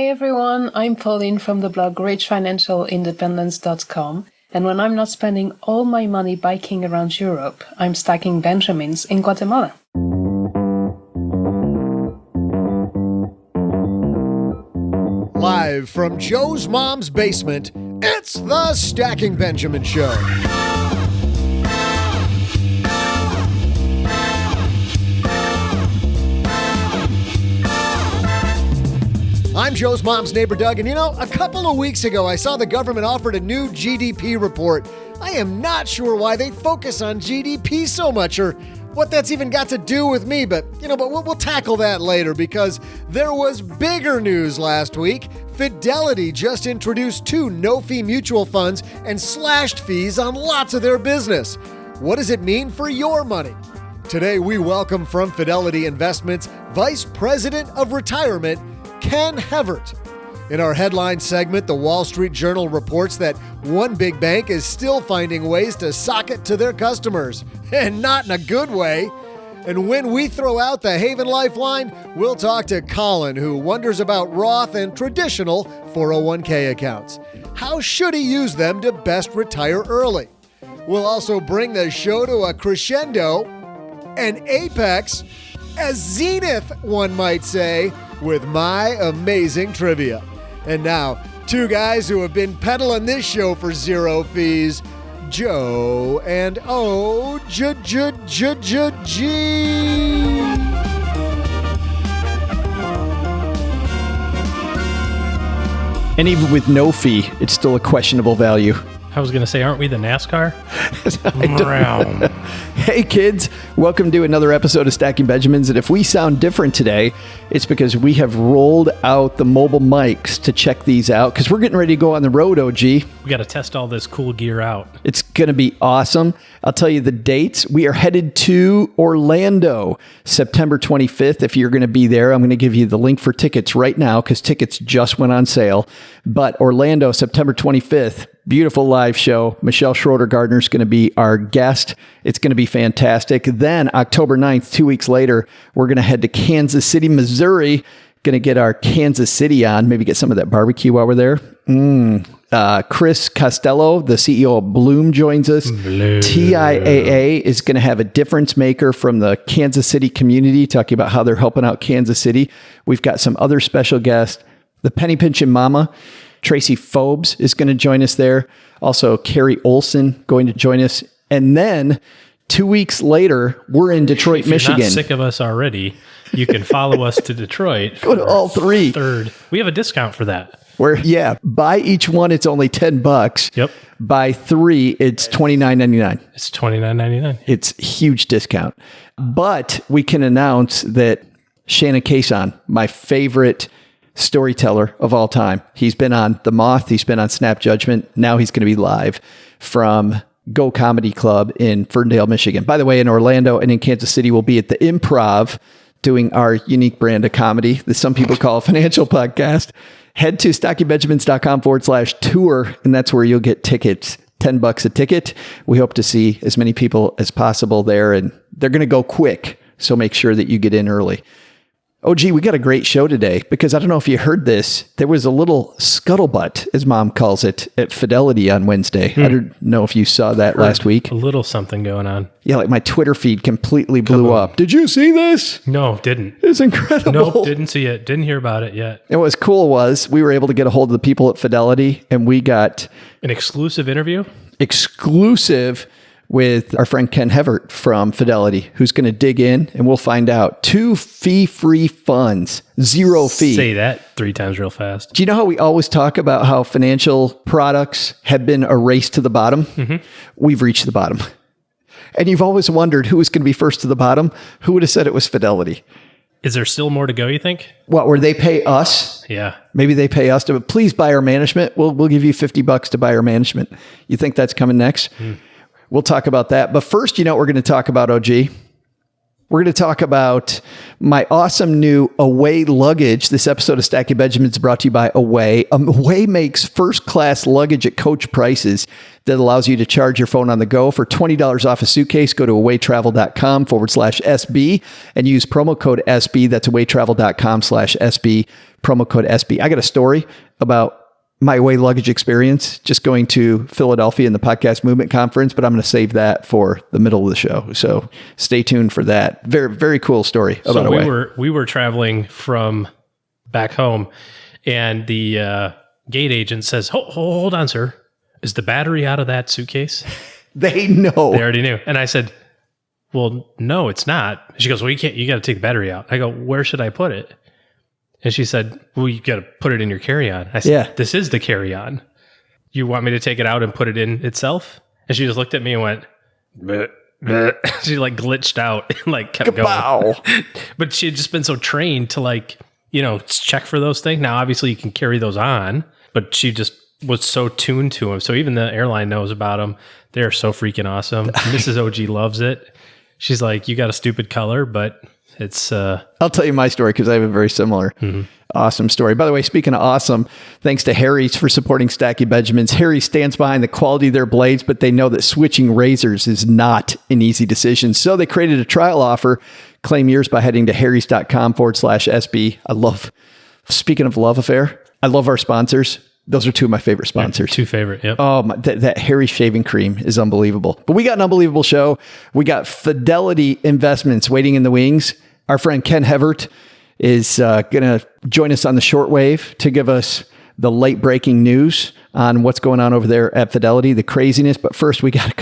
Hey everyone, I'm Colin from the blog richfinancialindependence.com, and when I'm not spending all my money biking around Europe, I'm stacking Benjamins in Guatemala. Live from Joe's mom's basement, it's the Stacking Benjamin Show. I'm Joe's mom's neighbor, Doug, and a couple of weeks ago I saw the government offered a new GDP report. I am not sure why they focus on GDP so much or what that's even got to do with me, but we'll tackle that later because there was bigger news last week. Fidelity just introduced 2 no-fee mutual funds and slashed fees on lots of their business. What does it mean for your money? Today we welcome from Fidelity Investments Vice President of Retirement, Ken Hevert. In our headline segment, the Wall Street Journal reports that one big bank is still finding ways to sock it to their customers, and not in a good way. And when we throw out the Haven Lifeline, we'll talk to Colin, who wonders about Roth and Traditional 401k accounts. How should he use them to best retire early? We'll also bring the show to a crescendo, an apex, a zenith, one might say, with my amazing trivia. And now, 2 guys who have been peddling this show for 0 fees, Joe and O-G. And even with no fee, it's still a questionable value. I was going to say, aren't we the NASCAR? Hey kids, welcome to another episode of Stacking Benjamins. And if we sound different today, it's because we have rolled out the mobile mics to check these out because we're getting ready to go on the road, OG. We got to test all this cool gear out. It's going to be awesome. I'll tell you the dates. We are headed to Orlando, September 25th. If you're going to be there, I'm going to give you the link for tickets right now because tickets just went on sale. But Orlando, September 25th. Beautiful live show. Michelle Schroeder-Gardner is going to be our guest. It's going to be fantastic. Then October 9th, 2 weeks later, we're going to head to Kansas City, Missouri. Going to get our Kansas City on. Maybe get some of that barbecue while we're there. Chris Costello, the CEO of Bloom, joins us. TIAA is going to have a difference maker from the Kansas City community, talking about how they're helping out Kansas City. We've got some other special guests. The Penny Pinchin' Mama, Tracy Phobes, is going to join us there. Also, Carrie Olson going to join us. And then 2 weeks later, we're in Detroit, Michigan. If you're not sick of us already, you can follow us to Detroit. Go to all 3. Third. We have a discount for that. Buy each one, it's only $10. Yep. Buy 3, it's $29.99. It's $29.99. It's a huge discount. But we can announce that Shannon Cason, my favorite storyteller of all time. He's been on The Moth. He's been on Snap Judgment. Now he's going to be live from Go Comedy Club in Ferndale, Michigan. By the way, in Orlando and in Kansas City, we'll be at the Improv doing our unique brand of comedy that some people call a financial podcast. Head to stockingbenjamins.com/tour, and that's where you'll get tickets. $10 a ticket. We hope to see as many people as possible there, and they're going to go quick. So make sure that you get in early. Oh, gee, we got a great show today because I don't know if you heard this. There was a little scuttlebutt, as Mom calls it, at Fidelity on Wednesday. I don't know if you saw that last week. A little something going on. Yeah, like my Twitter feed completely blew up. Did you see this? No, didn't. It's incredible. Nope, didn't see it. Didn't hear about it yet. And what's cool was we were able to get a hold of the people at Fidelity, and we got an exclusive interview. Exclusive with our friend Ken Hevert from Fidelity, who's going to dig in, and we'll find out 2 fee-free funds, 0 fee. Say that 3 times real fast. Do you know how we always talk about how financial products have been a race to the bottom? Mm-hmm. We've reached the bottom. And you've always wondered who was going to be first to the bottom. Who would have said it was Fidelity? Is there still more to go, you think? What, where they pay us? Yeah. Maybe they pay us to, please buy our management. We'll give you $50 to buy our management. You think that's coming next? We'll talk about that. But first, you know what we're going to talk about, OG? We're going to talk about my awesome new Away luggage. This episode of Stacking Benjamins is brought to you by Away. Away makes first-class luggage at coach prices that allows you to charge your phone on the go. For $20 off a suitcase, go to awaytravel.com/SB and use promo code SB. That's awaytravel.com/SB, promo code SB. I got a story about my Away luggage experience, just going to Philadelphia in the Podcast Movement Conference, but I'm going to save that for the middle of the show. So stay tuned for that. Very, very cool story about Away. We were traveling from back home, and the gate agent says, hold on, sir. Is the battery out of that suitcase? They know. They already knew. And I said, well, no, it's not. She goes, well, you got to take the battery out. I go, where should I put it? And she said, well, you got to put it in your carry-on. I said, yeah. This is the carry-on. You want me to take it out and put it in itself? And she just looked at me and went, bleh, bleh. She like glitched out and like kept going. But she had just been so trained to like, check for those things. Now, obviously you can carry those on, but she just was so tuned to them. So even the airline knows about them. They're so freaking awesome. Mrs. OG loves it. She's like, you got a stupid color, but it's... I'll tell you my story because I have a very similar awesome story. By the way, speaking of awesome, thanks to Harry's for supporting Stacking Benjamins. Harry stands behind the quality of their blades, but they know that switching razors is not an easy decision. So they created a trial offer. Claim yours by heading to harrys.com/SB. Speaking of love affair, I love our sponsors. Those are two of my favorite sponsors. Two favorite, yep. Oh, that Harry shaving cream is unbelievable. But we got an unbelievable show. We got Fidelity Investments waiting in the wings. Our friend Ken Hevert is going to join us on the shortwave to give us the late breaking news on what's going on over there at Fidelity, the craziness. But first, we got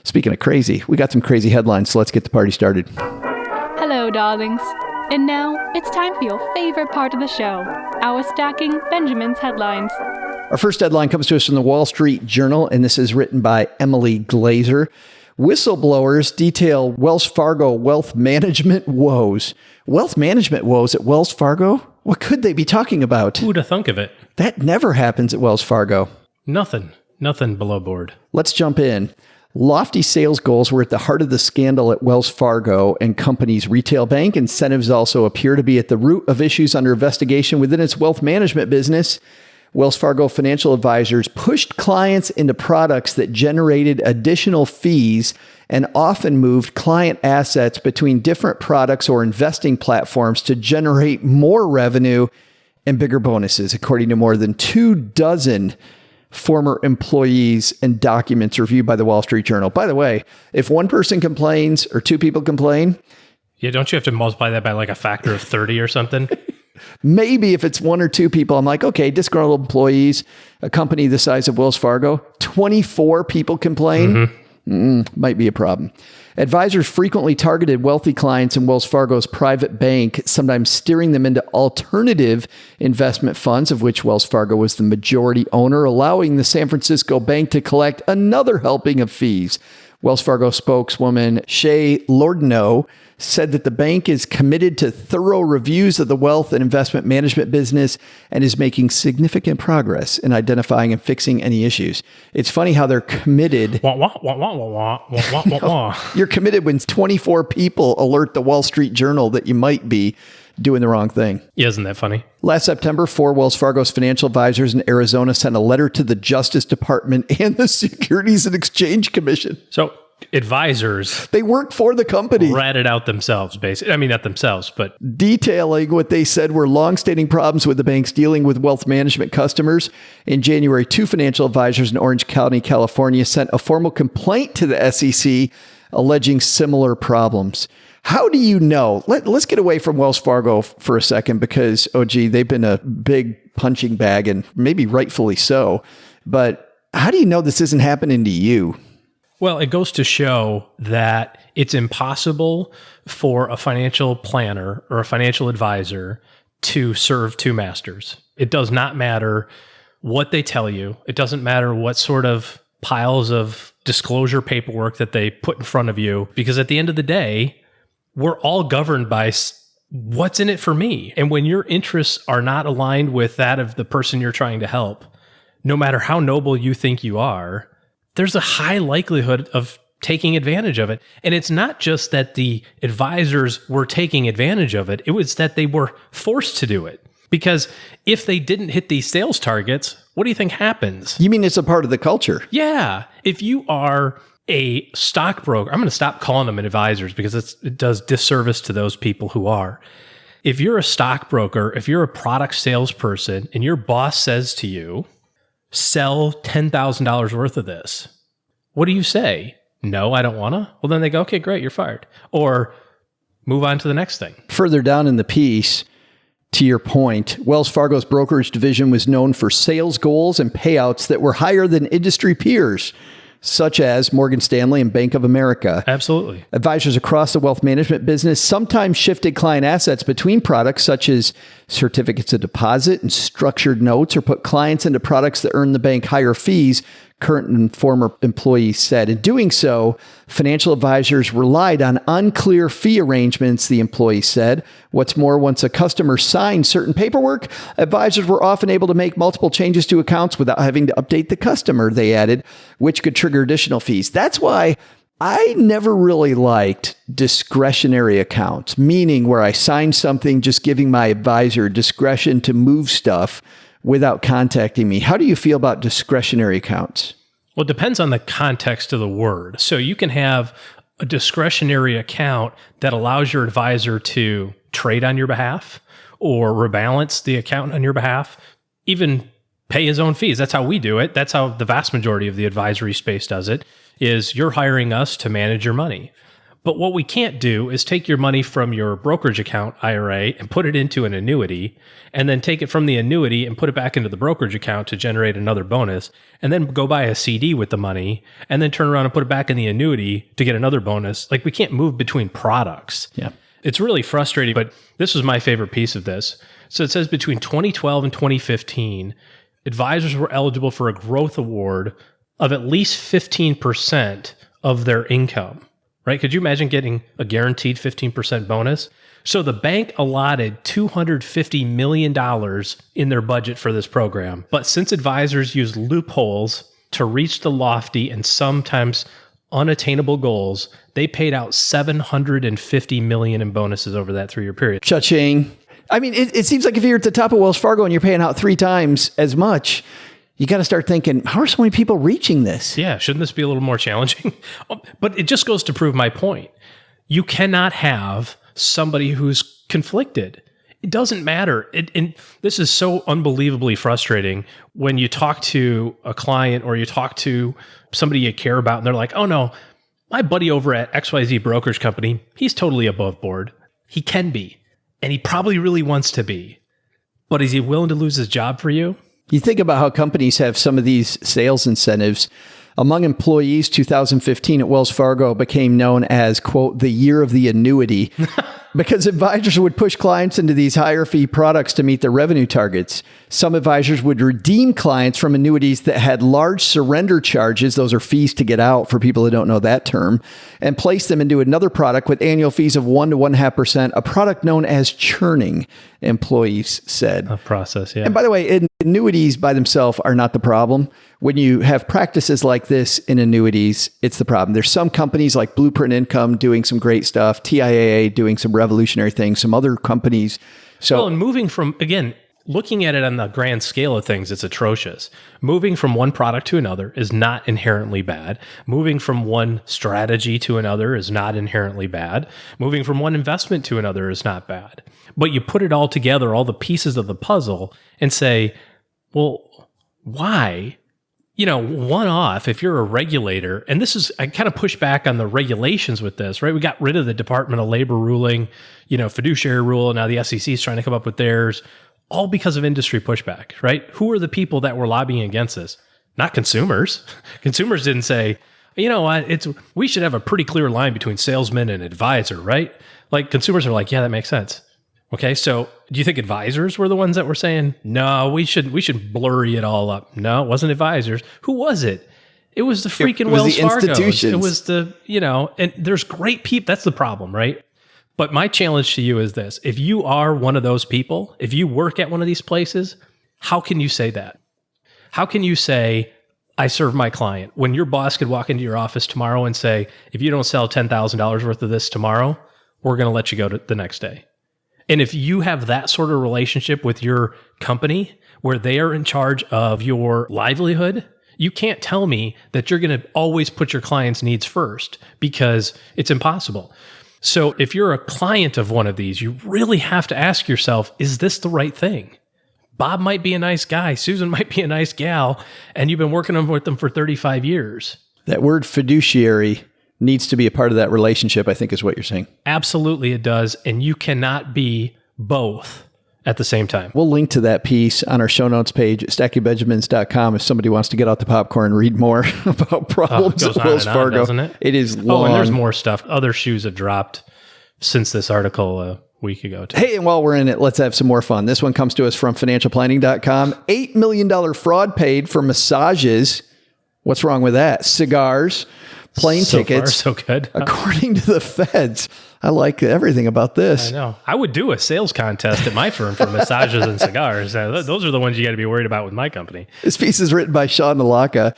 speaking of crazy, we got some crazy headlines. So let's get the party started. Hello, darlings. And now it's time for your favorite part of the show, our Stacking Benjamins headlines. Our first headline comes to us from the Wall Street Journal, and this is written by Emily Glazer. Whistleblowers detail Wells Fargo wealth management woes. Wealth management woes at Wells Fargo? What could they be talking about? Who'd have thunk of it? That never happens at Wells Fargo. Nothing below board. Let's jump in. Lofty sales goals were at the heart of the scandal at Wells Fargo and Company's retail bank. Incentives also appear to be at the root of issues under investigation within its wealth management business. Wells Fargo financial advisors pushed clients into products that generated additional fees and often moved client assets between different products or investing platforms to generate more revenue and bigger bonuses, according to more than 24 former employees and documents reviewed by the Wall Street Journal. By the way, if one person complains or two people complain... Yeah, don't you have to multiply that by like a factor of 30 or something? Maybe if it's one or two people, I'm like, okay, disgruntled employees, a company the size of Wells Fargo, 24 people complain, might be a problem. Advisors frequently targeted wealthy clients in Wells Fargo's private bank, sometimes steering them into alternative investment funds, of which Wells Fargo was the majority owner, allowing the San Francisco bank to collect another helping of fees. Wells Fargo spokeswoman Shay Lordino said that the bank is committed to thorough reviews of the wealth and investment management business and is making significant progress in identifying and fixing any issues. It's funny how they're committed. You're committed when 24 people alert the Wall Street Journal that you might be doing the wrong thing. Yeah, isn't that funny? Last September, 4 Wells Fargo's financial advisors in Arizona sent a letter to the Justice Department and the Securities and Exchange Commission. So advisors... They work for the company. Ratted out themselves, basically. I mean, not themselves, but... Detailing what they said were longstanding problems with the bank's dealing with wealth management customers. In January, 2 financial advisors in Orange County, California, sent a formal complaint to the SEC alleging similar problems. How do you know? Let's get away from Wells Fargo for a second because, they've been a big punching bag and maybe rightfully so. But how do you know this isn't happening to you? Well, it goes to show that it's impossible for a financial planner or a financial advisor to serve two masters. It does not matter what they tell you. It doesn't matter what sort of piles of disclosure paperwork that they put in front of you, because at the end of the day, we're all governed by what's in it for me. And when your interests are not aligned with that of the person you're trying to help, no matter how noble you think you are, there's a high likelihood of taking advantage of it. And it's not just that the advisors were taking advantage of it. It was that they were forced to do it. Because if they didn't hit these sales targets, what do you think happens? You mean it's a part of the culture? Yeah. If you are a stockbroker, I'm going to stop calling them advisors because it does disservice to those people who are. If you're a stockbroker, if you're a product salesperson and your boss says to you, sell $10,000 worth of this, what do you say? No, I don't want to. Well, then they go, okay, great, you're fired. Or move on to the next thing. Further down in the piece, to your point, Wells Fargo's brokerage division was known for sales goals and payouts that were higher than industry peers, such as Morgan Stanley and Bank of America. Absolutely. Advisors across the wealth management business sometimes shifted client assets between products such as certificates of deposit and structured notes, or put clients into products that earn the bank higher fees, current and former employees said. In doing so, financial advisors relied on unclear fee arrangements, the employee said. What's more, once a customer signed certain paperwork, advisors were often able to make multiple changes to accounts without having to update the customer, they added, which could trigger additional fees. That's why I never really liked discretionary accounts, meaning where I signed something just giving my advisor discretion to move stuff without contacting me. How do you feel about discretionary accounts? Well, it depends on the context of the word. So you can have a discretionary account that allows your advisor to trade on your behalf or rebalance the account on your behalf, even pay his own fees. That's how we do it. That's how the vast majority of the advisory space does it, is you're hiring us to manage your money. But what we can't do is take your money from your brokerage account, IRA, and put it into an annuity, and then take it from the annuity and put it back into the brokerage account to generate another bonus, and then go buy a CD with the money, and then turn around and put it back in the annuity to get another bonus. Like, we can't move between products. Yeah. It's really frustrating, but this was my favorite piece of this. So it says between 2012 and 2015, advisors were eligible for a growth award of at least 15% of their income. Right? Could you imagine getting a guaranteed 15% bonus? So the bank allotted $250 million in their budget for this program. But since advisors used loopholes to reach the lofty and sometimes unattainable goals, they paid out $750 million in bonuses over that 3-year period. Cha-ching. I mean, it seems like if you're at the top of Wells Fargo and you're paying out 3 times as much, you got to start thinking, how are so many people reaching this? Yeah, shouldn't this be a little more challenging? But it just goes to prove my point. You cannot have somebody who's conflicted. It doesn't matter. And this is so unbelievably frustrating when you talk to a client or you talk to somebody you care about and they're like, oh no, my buddy over at XYZ brokerage company, he's totally above board. He can be, and he probably really wants to be. But is he willing to lose his job for you? You think about how companies have some of these sales incentives. Among employees, 2015 at Wells Fargo became known as, quote, the year of the annuity, because advisors would push clients into these higher fee products to meet their revenue targets. Some advisors would redeem clients from annuities that had large surrender charges, those are fees to get out for people who don't know that term, and place them into another product with annual fees of 1 to 1.5%, a product known as churning, employees said. A process, yeah. And by the way, annuities by themselves are not the problem. When you have practices like this in annuities, it's the problem. There's some companies like Blueprint Income doing some great stuff, TIAA doing some revolutionary things, some other companies. Well, and moving from, again, looking at it on the grand scale of things, it's atrocious. Moving from one product to another is not inherently bad. Moving from one strategy to another is not inherently bad. Moving from one investment to another is not bad. But you put it all together, all the pieces of the puzzle, and say, well, why? You know, one off, if you're a regulator, and this is, I kind of push back on the regulations with this, right? We got rid of the Department of Labor ruling, fiduciary rule, and now the SEC is trying to come up with theirs, all because of industry pushback, right? Who are the people that were lobbying against this? Not consumers. Consumers didn't say, you know what, we should have a pretty clear line between salesman and advisor, right? Like, consumers are like, yeah, that makes sense. Okay, so do you think advisors were the ones that were saying, no, we should blurry it all up? No, it wasn't advisors. Who was it? It was the freaking Wells Fargo. It was the, and there's great people. That's the problem, right? But my challenge to you is this. If you are one of those people, if you work at one of these places, how can you say that? How can you say, I serve my client. When your boss could walk into your office tomorrow and say, if you don't sell $10,000 worth of this tomorrow, we're going to let you go the next day. And if you have that sort of relationship with your company where they are in charge of your livelihood, you can't tell me that you're going to always put your client's needs first, because it's impossible. So if you're a client of one of these, you really have to ask yourself, is this the right thing? Bob might be a nice guy. Susan might be a nice gal. And you've been working with them for 35 years. That word fiduciary needs to be a part of that relationship, I think is what you're saying. Absolutely it does. And you cannot be both at the same time. We'll link to that piece on our show notes page at stackingbenjamins.com if somebody wants to get out the popcorn and read more about problems at Wells Fargo. Doesn't it? It is long. Oh, and there's more stuff. Other shoes have dropped since this article a week ago, too. Hey, and while we're in it, let's have some more fun. This one comes to us from financialplanning.com. $8 million fraud paid for massages. What's wrong with that? Cigars, plane tickets. So far, so good. According to the feds. I like everything about this. I know. I would do a sales contest at my firm for massages and cigars. Those are the ones you got to be worried about with my company. This piece is written by Sean Nalaka.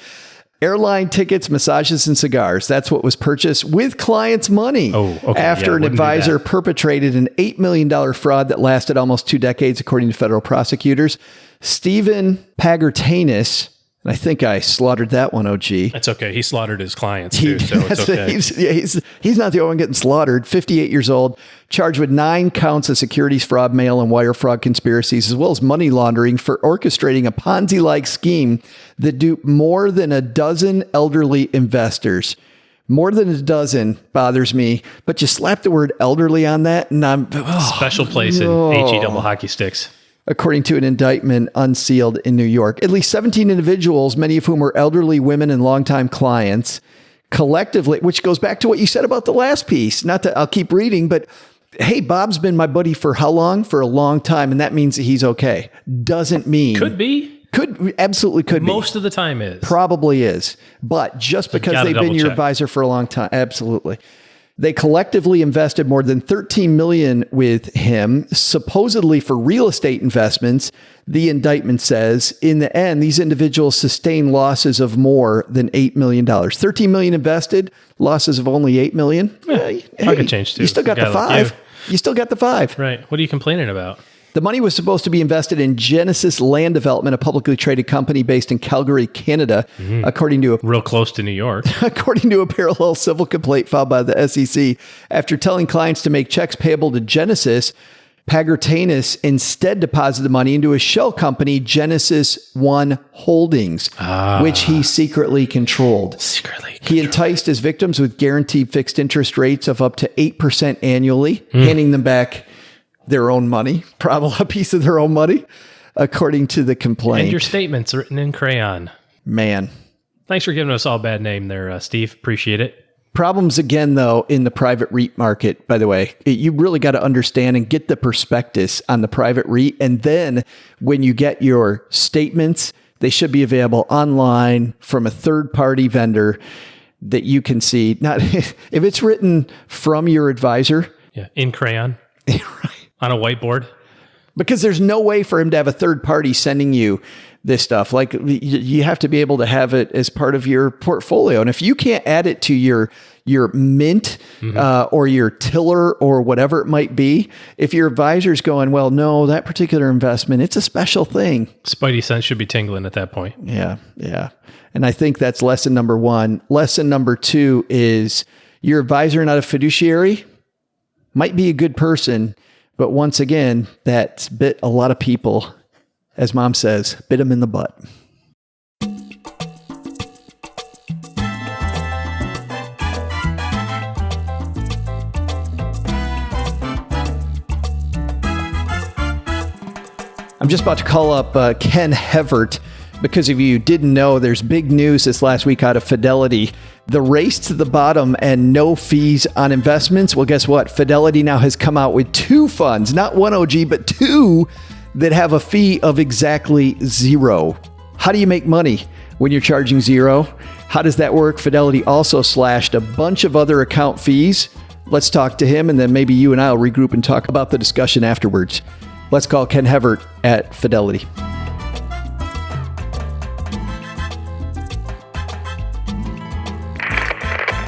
Airline tickets, massages, and cigars. That's what was purchased with clients' money. Oh, okay. After an advisor perpetrated an $8 million fraud that lasted almost 2 decades, according to federal prosecutors. Stephen Pagertanis, and I think I slaughtered that one, OG. That's okay. He slaughtered his clients too, so it's okay. He's not the only one getting slaughtered. 58 years old, charged with 9 counts of securities fraud, mail and wire fraud conspiracies, as well as money laundering for orchestrating a Ponzi-like scheme that duped more than a dozen elderly investors. More than a dozen bothers me, but you slap the word elderly on that, and I'm... Special place in HE double hockey sticks. According to an indictment unsealed in New York, at least 17 individuals, many of whom were elderly women and longtime clients, collectively, which goes back to what you said about the last piece. I'll keep reading, but hey, Bob's been my buddy for how long? For a long time, and that means that he's okay. Doesn't mean... Absolutely could be. Most of the time is. Probably is. But just because they've been your advisor for a long time, absolutely. They collectively invested more than $13 million with him, supposedly for real estate investments. The indictment says, in the end, these individuals sustained losses of more than $8 million. $13 million invested, losses of only $8 million. Yeah, I could change too. You still got the 5. You still got the 5. Right. What are you complaining about? The money was supposed to be invested in Genesis Land Development, a publicly traded company based in Calgary, Canada, according to real close to New York. According to a parallel civil complaint filed by the SEC. After telling clients to make checks payable to Genesis, Pagertanis instead deposited the money into a shell company, Genesis One Holdings, which he secretly controlled. He enticed his victims with guaranteed fixed interest rates of up to 8% annually, handing them back their own money, probably a piece of their own money, according to the complaint. And your statements written in crayon. Man. Thanks for giving us all a bad name there, Steve. Appreciate it. Problems again, though, in the private REIT market, by the way. You really got to understand and get the prospectus on the private REIT. And then when you get your statements, they should be available online from a third-party vendor that you can see. Not if it's written from your advisor. Yeah, in crayon. Right. On a whiteboard. Because there's no way for him to have a third party sending you this stuff. Like, you have to be able to have it as part of your portfolio. And if you can't add it to your mint or your tiller or whatever it might be, if your advisor's going, well, no, that particular investment, it's a special thing. Spidey sense should be tingling at that point. Yeah. And I think that's lesson number 1. Lesson number 2 is your advisor, not a fiduciary, might be a good person, but once again, that's bit a lot of people, as Mom says, bit them in the butt. I'm just about to call up Ken Hevert. Because if you didn't know, there's big news this last week out of Fidelity. The race to the bottom and no fees on investments. Well, guess what? Fidelity now has come out with 2 funds, not one OG, but 2 that have a fee of exactly 0. How do you make money when you're charging 0? How does that work? Fidelity also slashed a bunch of other account fees. Let's talk to him, and then maybe you and I will regroup and talk about the discussion afterwards. Let's call Ken Hevert at Fidelity.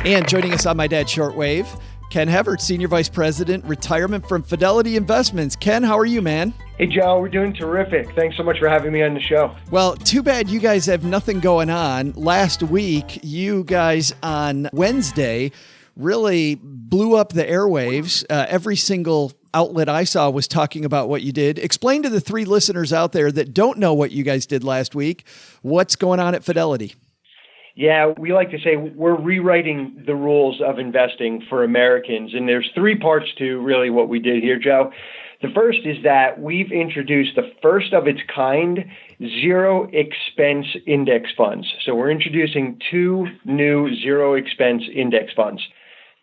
And joining us on My Dad's Shortwave, Ken Hevert, Senior Vice President, Retirement from Fidelity Investments. Ken, how are you, man? Hey, Joe, we're doing terrific. Thanks so much for having me on the show. Well, too bad you guys have nothing going on. Last week, you guys on Wednesday really blew up the airwaves. Every single outlet I saw was talking about what you did. Explain to the 3 listeners out there that don't know what you guys did last week, what's going on at Fidelity. Yeah, we like to say we're rewriting the rules of investing for Americans. And there's 3 parts to really what we did here, Joe. The first is that we've introduced the first of its kind zero expense index funds. So we're introducing 2 new zero expense index funds.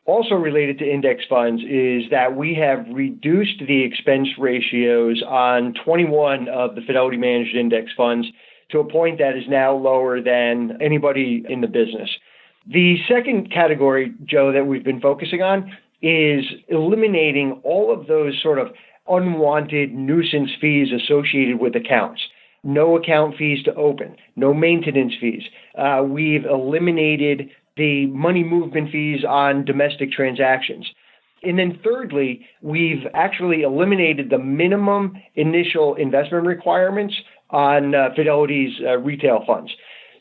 Also related to index funds is that we have reduced the expense ratios on 21 of the Fidelity managed index funds to a point that is now lower than anybody in the business. The second category, Joe, that we've been focusing on is eliminating all of those sort of unwanted nuisance fees associated with accounts. No account fees to open, no maintenance fees. We've eliminated the money movement fees on domestic transactions. And then thirdly, we've actually eliminated the minimum initial investment requirements on Fidelity's retail funds.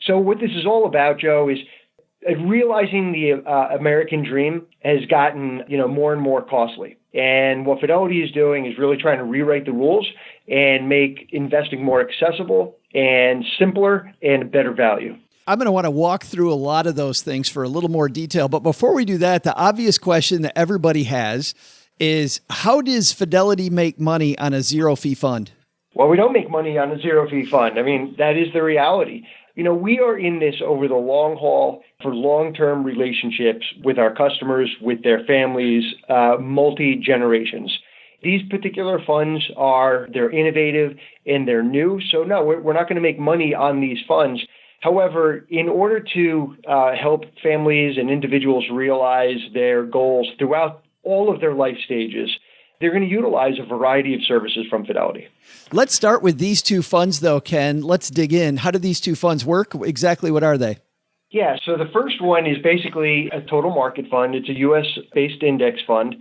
So what this is all about, Joe, is realizing the American dream has gotten more and more costly. And what Fidelity is doing is really trying to rewrite the rules and make investing more accessible and simpler and better value. I'm going to want to walk through a lot of those things for a little more detail. But before we do that, the obvious question that everybody has is, how does Fidelity make money on a zero fee fund? Well, we don't make money on a zero fee fund. I mean, that is the reality. We are in this over the long haul for long-term relationships with our customers, with their families, multi-generations. These particular funds they're innovative and they're new. So no, we're not going to make money on these funds. However, in order to help families and individuals realize their goals throughout all of their life stages, they're going to utilize a variety of services from Fidelity. Let's start with these 2 funds, though, Ken. Let's dig in. How do these 2 funds work? Exactly what are they? Yeah, so the first one is basically a total market fund. It's a U.S.-based index fund.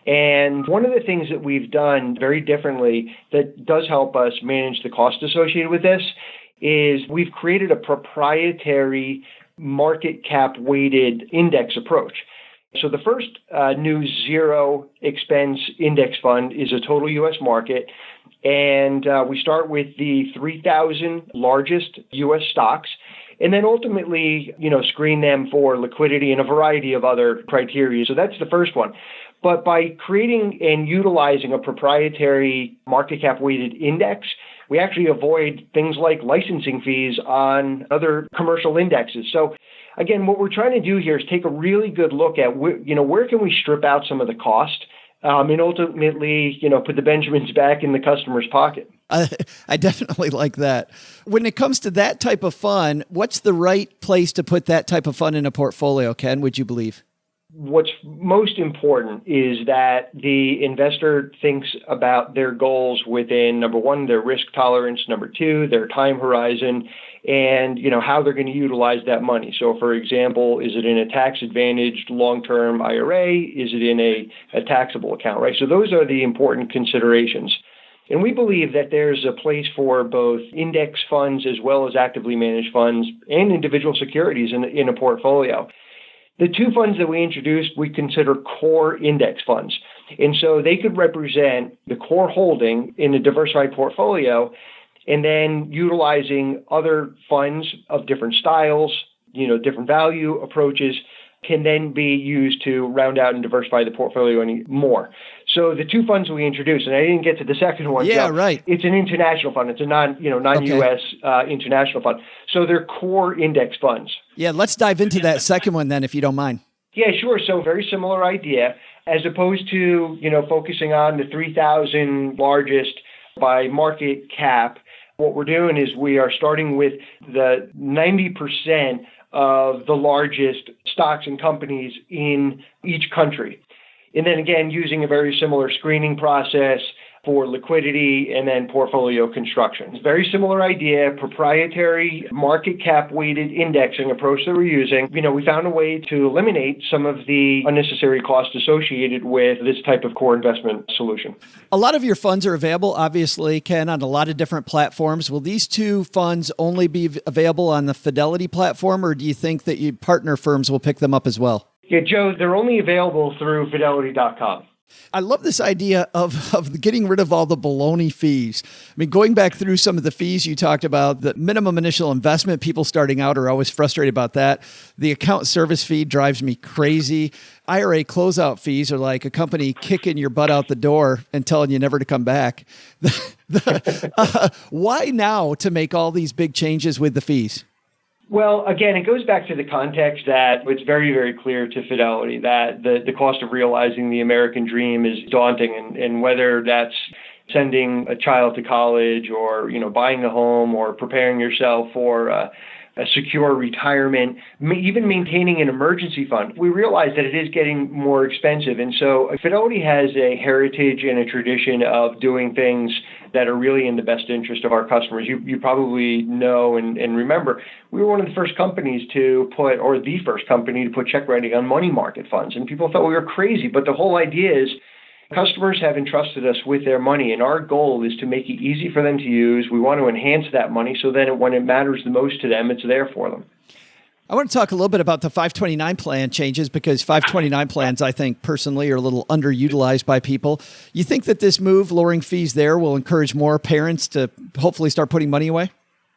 And one of the things that we've done very differently that does help us manage the cost associated with this is we've created a proprietary market cap weighted index approach. So the first new zero expense index fund is a total U.S. market. And we start with the 3,000 largest U.S. stocks, and then ultimately, screen them for liquidity and a variety of other criteria. So that's the first one. But by creating and utilizing a proprietary market cap weighted index, we actually avoid things like licensing fees on other commercial indexes. So again, what we're trying to do here is take a really good look at where can we strip out some of the cost and ultimately, put the Benjamins back in the customer's pocket. I definitely like that. When it comes to that type of fund, what's the right place to put that type of fund in a portfolio, Ken, would you believe? What's most important is that the investor thinks about their goals within, number 1, their risk tolerance, number 2, their time horizon, and how they're going to utilize that money. So, for example, is it in a tax-advantaged long-term IRA? Is it in a taxable account, right? So those are the important considerations. And we believe that there's a place for both index funds as well as actively managed funds and individual securities in a portfolio. The 2 funds that we introduced, we consider core index funds. And so they could represent the core holding in a diversified portfolio, and then utilizing other funds of different styles, different value approaches can then be used to round out and diversify the portfolio any more. So the 2 funds we introduced, and I didn't get to the second one. Yeah, Joe, right. It's an international fund. It's a non-U.S. International fund. So they're core index funds. Yeah, let's dive into that second one then, if you don't mind. Yeah, sure. So very similar idea. As opposed to, focusing on the 3,000 largest by market cap, what we're doing is we are starting with the 90% of the largest stocks and companies in each country. And then again, using a very similar screening process for liquidity and then portfolio construction. It's a very similar idea, proprietary market cap weighted indexing approach that we're using. We found a way to eliminate some of the unnecessary costs associated with this type of core investment solution. A lot of your funds are available, obviously, Ken, on a lot of different platforms. Will these two funds only be available on the Fidelity platform, or do you think that your partner firms will pick them up as well? Yeah, Joe, they're only available through Fidelity.com. I love this idea of getting rid of all the baloney fees. I mean, going back through some of the fees you talked about, the minimum initial investment, people starting out are always frustrated about that. The account service fee drives me crazy. IRA closeout fees are like a company kicking your butt out the door and telling you never to come back. Why now to make all these big changes with the fees? Well, again, it goes back to the context that it's very, very clear to Fidelity that the cost of realizing the American dream is daunting, and whether that's sending a child to college or, buying a home or preparing yourself for a secure retirement, even maintaining an emergency fund, we realize that it is getting more expensive. And so Fidelity has a heritage and a tradition of doing things that are really in the best interest of our customers. You probably know and remember, we were one of the first companies to the first company to put check writing on money market funds. And people thought we were crazy. But the whole idea is customers have entrusted us with their money, and our goal is to make it easy for them to use. We want to enhance that money so that when it matters the most to them, it's there for them. I want to talk a little bit about the 529 plan changes, because 529 plans, I think, personally, are a little underutilized by people. You think that this move, lowering fees there, will encourage more parents to hopefully start putting money away?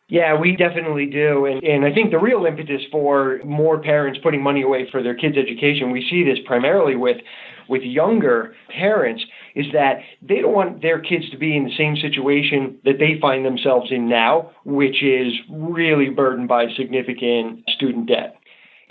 Yeah, we definitely do. And I think the real impetus for more parents putting money away for their kids' education, we see this primarily with younger parents, is that they don't want their kids to be in the same situation that they find themselves in now, which is really burdened by significant student debt.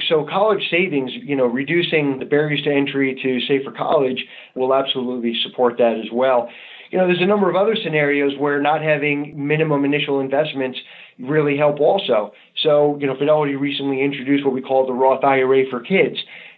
So college savings, reducing the barriers to entry to save for college will absolutely support that as well. There's a number of other scenarios where not having minimum initial investments really help also. So, Fidelity recently introduced what we call the Roth IRA for kids.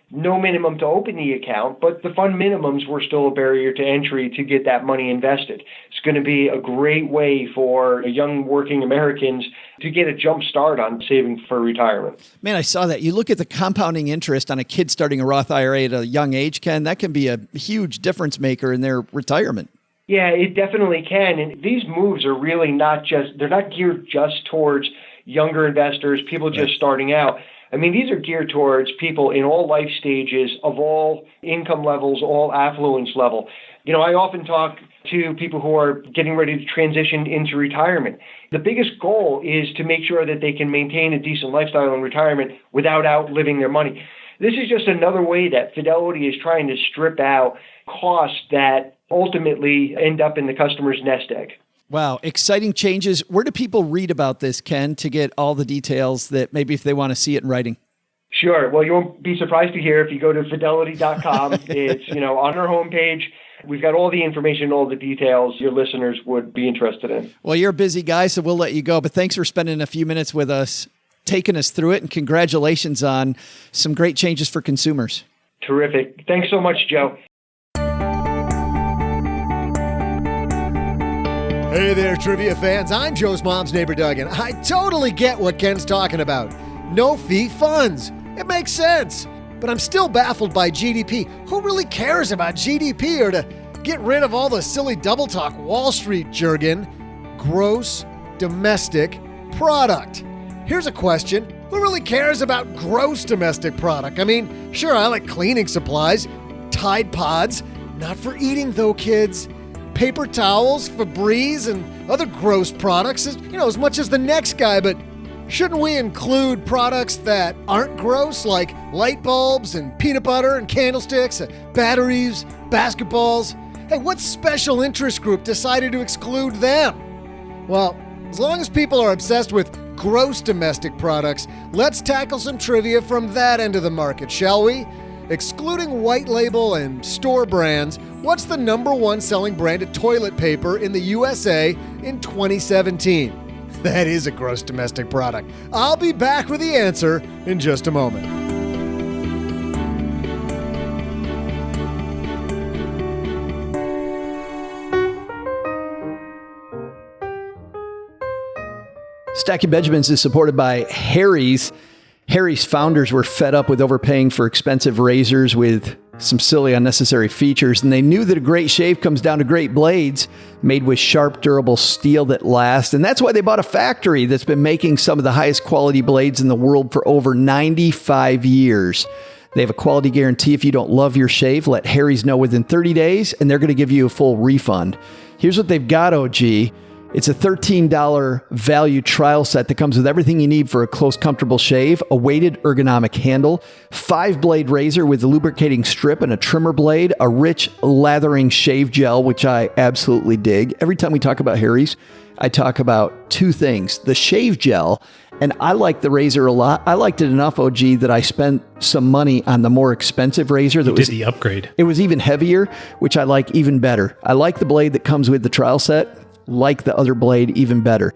No minimum to open the account, but the fund minimums were still a barrier to entry to get that money invested. It's going to be a great way for young working Americans to get a jump start on saving for retirement. Man, I saw that. You look at the compounding interest on a kid starting a Roth IRA at a young age, Ken, that can be a huge difference maker in their retirement. Yeah, it definitely can. And these moves are really they're not geared just towards younger investors, people just starting out. I mean, these are geared towards people in all life stages, of all income levels, all affluence level. I often talk to people who are getting ready to transition into retirement. The biggest goal is to make sure that they can maintain a decent lifestyle in retirement without outliving their money. This is just another way that Fidelity is trying to strip out costs that ultimately end up in the customer's nest egg. Wow, exciting changes. Where do people read about this, Ken, to get all the details that maybe if they want to see it in writing? Sure. Well, you won't be surprised to hear if you go to Fidelity.com. It's, on our homepage. We've got all the information, all the details your listeners would be interested in. Well, you're a busy guy, so we'll let you go. But thanks for spending a few minutes with us, taking us through it, and congratulations on some great changes for consumers. Terrific. Thanks so much, Joe. Hey there, trivia fans. I'm Joe's mom's neighbor, Doug, and I totally get what Ken's talking about. No-fee funds. It makes sense. But I'm still baffled by GDP. Who really cares about GDP, or to get rid of all the silly double talk Wall Street jargon? Gross domestic product. Here's a question. Who really cares about gross domestic product? I mean, sure, I like cleaning supplies, Tide Pods. Not for eating, though, kids. Paper towels, Febreze, and other gross products, as much as the next guy, but shouldn't we include products that aren't gross, like light bulbs and peanut butter and candlesticks, batteries, basketballs? Hey, what special interest group decided to exclude them? Well, as long as people are obsessed with gross domestic products, let's tackle some trivia from that end of the market, shall we? Excluding white label and store brands, what's the #1 selling brand of toilet paper in the USA in 2017? That is a gross domestic product. I'll be back with the answer in just a moment. Stacking Benjamins is supported by Harry's. Harry's founders were fed up with overpaying for expensive razors with some silly unnecessary features, and they knew that a great shave comes down to great blades made with sharp, durable steel that lasts. And that's why they bought a factory that's been making some of the highest quality blades in the world for over 95 years. They have a quality guarantee. If you don't love your shave, let Harry's know within 30 days, and they're going to give you a full refund. Here's what they've got, OG. It's a $13 value trial set that comes with everything you need for a close, comfortable shave, a weighted ergonomic handle, 5-blade razor with a lubricating strip and a trimmer blade, a rich lathering shave gel, which I absolutely dig. Every time we talk about Harry's, I talk about two things. The shave gel, and I like the razor a lot. I liked it enough, OG, that I spent some money on the more expensive razor. That was the upgrade. It was even heavier, which I like even better. I like the blade that comes with the trial set. Like the other blade even better.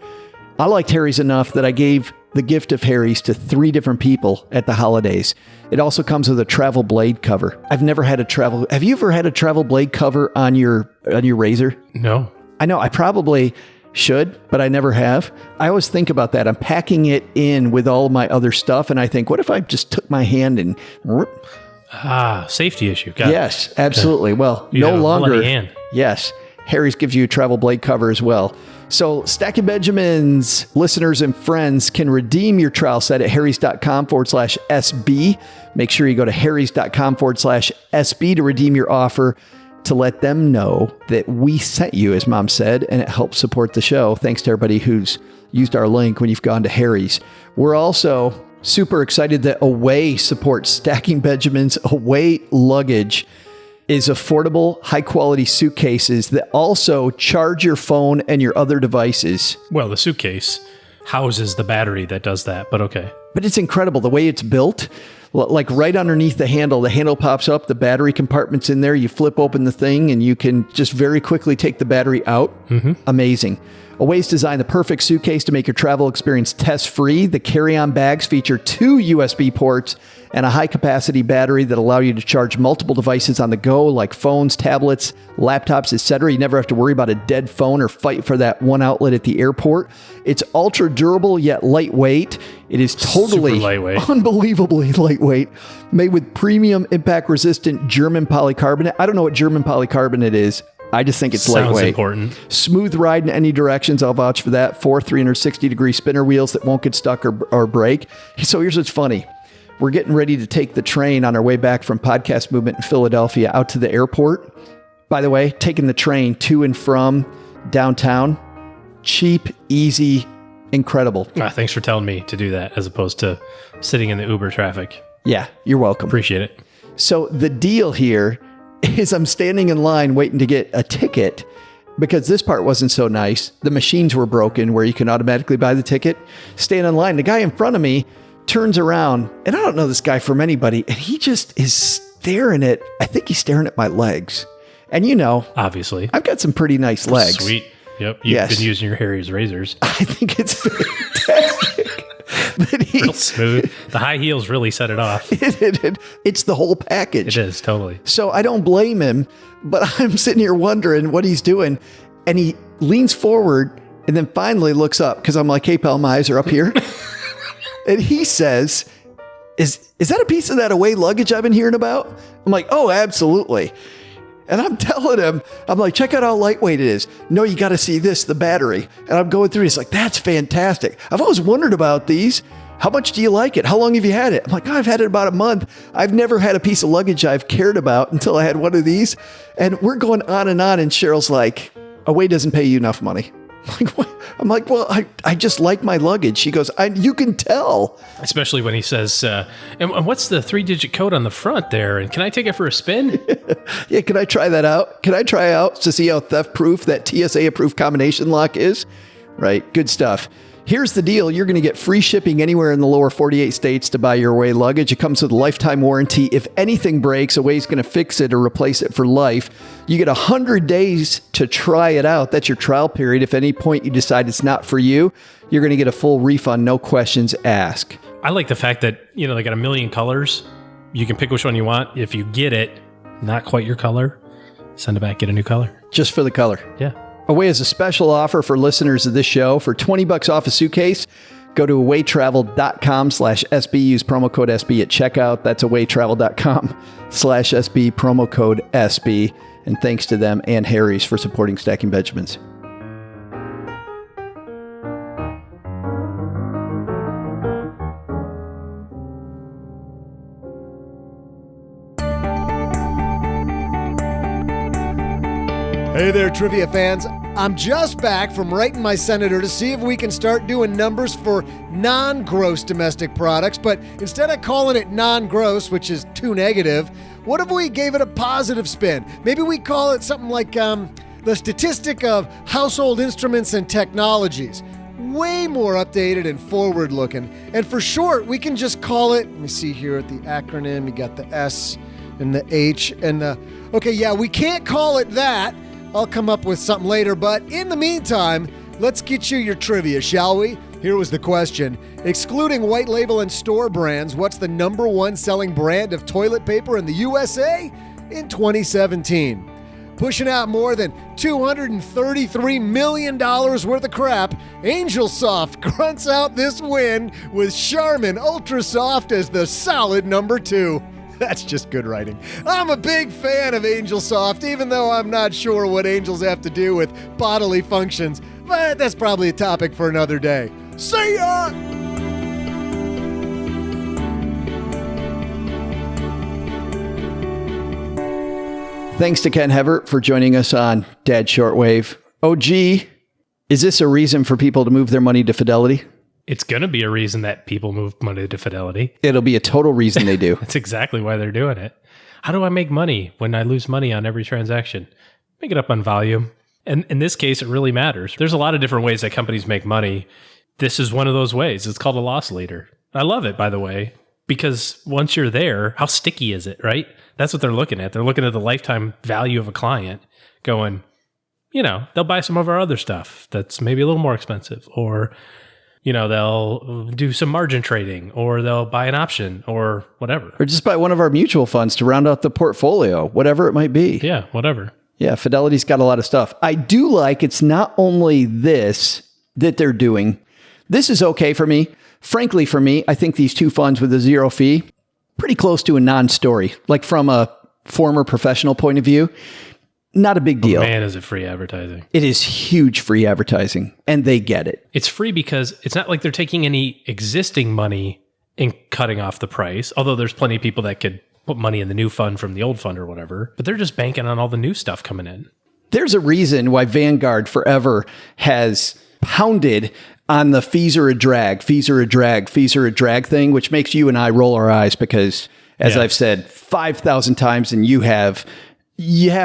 I liked Harry's enough that I gave the gift of Harry's to 3 different people at the holidays. It also comes with a travel blade cover. I've never had a travel. Have you ever had a travel blade cover on your razor? No. I know. I probably should, but I never have. I always think about that. I'm packing it in with all my other stuff, and I think, what if I just took my hand and... Safety issue. Got yes, absolutely. Well, you no longer. Bloody hand. Yes. Harry's gives you a travel blade cover as well. So Stacking Benjamins listeners and friends can redeem your trial set at harrys.com/SB. Make sure you go to harrys.com/SB to redeem your offer, to let them know that we sent you, as Mom said, and it helps support the show. Thanks to everybody who's used our link when you've gone to Harry's. We're also super excited that Away supports Stacking Benjamins. Away luggage is affordable, high-quality suitcases that also charge your phone and your other devices. Well, the suitcase houses the battery that does that, but okay. But it's incredible the way it's built. Like right underneath the handle pops up, the battery compartment's in there. You flip open the thing, and you can just very quickly take the battery out. Mm-hmm. Amazing. Away's designed the perfect suitcase to make your travel experience test-free. The carry-on bags feature 2 USB ports and a high-capacity battery that allow you to charge multiple devices on the go, like phones, tablets, laptops, etc. You never have to worry about a dead phone or fight for that one outlet at the airport. It's ultra-durable yet lightweight. It is totally super lightweight. Unbelievably lightweight, made with premium impact-resistant German polycarbonate. I don't know what German polycarbonate is. I just think it's Sounds lightweight. Important. Smooth ride in any directions. I'll vouch for that. 4 360-degree spinner wheels that won't get stuck or break. So here's what's funny. We're getting ready to take the train on our way back from Podcast Movement in Philadelphia out to the airport. By the way, taking the train to and from downtown, cheap, easy, incredible. Thanks for telling me to do that as opposed to sitting in the Uber traffic. Yeah, you're welcome. Appreciate it. So the deal here is I'm standing in line waiting to get a ticket because this part wasn't so nice. The machines were broken where you can automatically buy the ticket. Staying in line, the guy in front of me turns around, and I don't know this guy from anybody, and he just is staring at, I think he's staring at my legs. And you know, obviously, I've got some pretty nice legs. Sweet. Yep. You've been using your Harry's razors. I think it's fantastic. But real smooth. The high heels really set it off. It's the whole package. It is, totally. So I don't blame him, but I'm sitting here wondering what he's doing. And he leans forward and then finally looks up because I'm like, hey, pal, my eyes are up here. And he says, is that a piece of that Away luggage I've been hearing about? I'm like, oh, absolutely. And I'm telling him, I'm like, check out how lightweight it is. No, you got to see this, the battery. And I'm going through, he's like, that's fantastic. I've always wondered about these. How much do you like it? How long have you had it? I'm like, I've had it about a month. I've never had a piece of luggage I've cared about until I had one of these. And we're going on. And Cheryl's like, Away doesn't pay you enough money. I'm like, what? I'm like, well, I just like my luggage. She goes, you can tell. Especially when he says, and what's the 3-digit code on the front there? And can I take it for a spin? Yeah, can I try that out? Can I try out to see how theft-proof that TSA-approved combination lock is? Right, good stuff. Here's the deal. You're going to get free shipping anywhere in the lower 48 states to buy your Away luggage. It comes with a lifetime warranty. If anything breaks, Away's going to fix it or replace it for life. You get 100 days to try it out. That's your trial period. If at any point you decide it's not for you, you're going to get a full refund, no questions asked. I like the fact that, they got a million colors. You can pick which one you want. If you get it, not quite your color, send it back, get a new color. Just for the color. Yeah. Away is a special offer for listeners of this show. For $20 off a suitcase, go to awaytravel.com/SB. Use promo code SB at checkout. That's awaytravel.com/SB, promo code SB. And thanks to them and Harry's for supporting Stacking Benjamins. Hey there, trivia fans. I'm just back from writing my senator to see if we can start doing numbers for non-gross domestic products, but instead of calling it non-gross, which is too negative, what if we gave it a positive spin? Maybe we call it something like the statistic of household instruments and technologies. Way more updated and forward-looking. And for short, we can just call it, let me see here at the acronym, you got the S and the H and the, okay, yeah, we can't call it that. I'll come up with something later, but in the meantime, let's get you your trivia, shall we? Here was the question. Excluding white label and store brands, what's the number one selling brand of toilet paper in the USA in 2017? Pushing out more than $233 million worth of crap, Angel Soft grunts out this win with Charmin Ultra Soft as the solid number 2. That's just good writing. I'm a big fan of Angel Soft, even though I'm not sure what angels have to do with bodily functions. But that's probably a topic for another day. See ya! Thanks to Ken Hevert for joining us on Dad Shortwave. Oh, gee, is this a reason for people to move their money to Fidelity? It's going to be a reason that people move money to Fidelity. It'll be a total reason they do. That's exactly why they're doing it. How do I make money when I lose money on every transaction? Make it up on volume. And in this case, it really matters. There's a lot of different ways that companies make money. This is one of those ways. It's called a loss leader. I love it, by the way, because once you're there, how sticky is it, right? That's what they're looking at. They're looking at the lifetime value of a client going, you know, they'll buy some of our other stuff that's maybe a little more expensive, or you know, they'll do some margin trading, or they'll buy an option or whatever. Or just buy one of our mutual funds to round out the portfolio, whatever it might be. Yeah, whatever. Yeah, Fidelity's got a lot of stuff. I do like it's not only this that they're doing. This is okay for me. Frankly, for me, I think these two funds with a zero fee, pretty close to a non-story. Like from a former professional point of view, not a big deal. Oh, man, is it free advertising. It is huge free advertising, and they get it. It's free because it's not like they're taking any existing money and cutting off the price, although there's plenty of people that could put money in the new fund from the old fund or whatever, but they're just banking on all the new stuff coming in. There's a reason why Vanguard forever has pounded on the fees are a drag thing, which makes you and I roll our eyes because, as I've said 5,000 times, and you have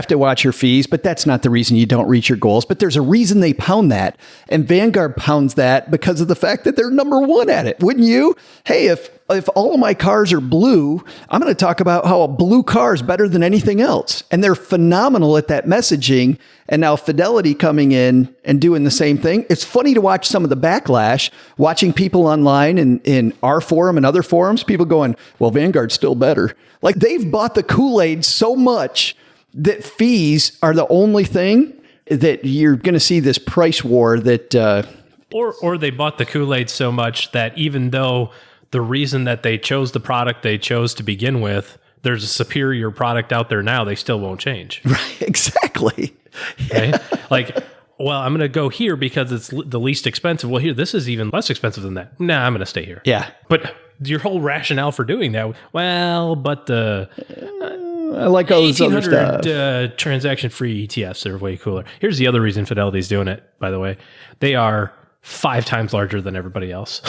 to watch your fees, but that's not the reason you don't reach your goals. But there's a reason they pound that. And Vanguard pounds that because of the fact that they're number one at it. Wouldn't you? Hey, if all of my cars are blue, I'm going to talk about how a blue car is better than anything else. And they're phenomenal at that messaging. And now Fidelity coming in and doing the same thing. It's funny to watch some of the backlash, watching people online in our forum and other forums, people going, well, Vanguard's still better. Like they've bought the Kool-Aid so much that fees are the only thing that you're going to see this price war that... Or they bought the Kool-Aid so much that even though the reason that they chose the product they chose to begin with, there's a superior product out there now, they still won't change. Right, exactly. Okay? Like, well, I'm going to go here because it's the least expensive. Well, here, this is even less expensive than that. Nah, I'm going to stay here. Yeah. But your whole rationale for doing that, well, but the... I like all this other stuff. Transaction-free ETFs are way cooler. Here's the other reason Fidelity's doing it, by the way. They are 5 times larger than everybody else.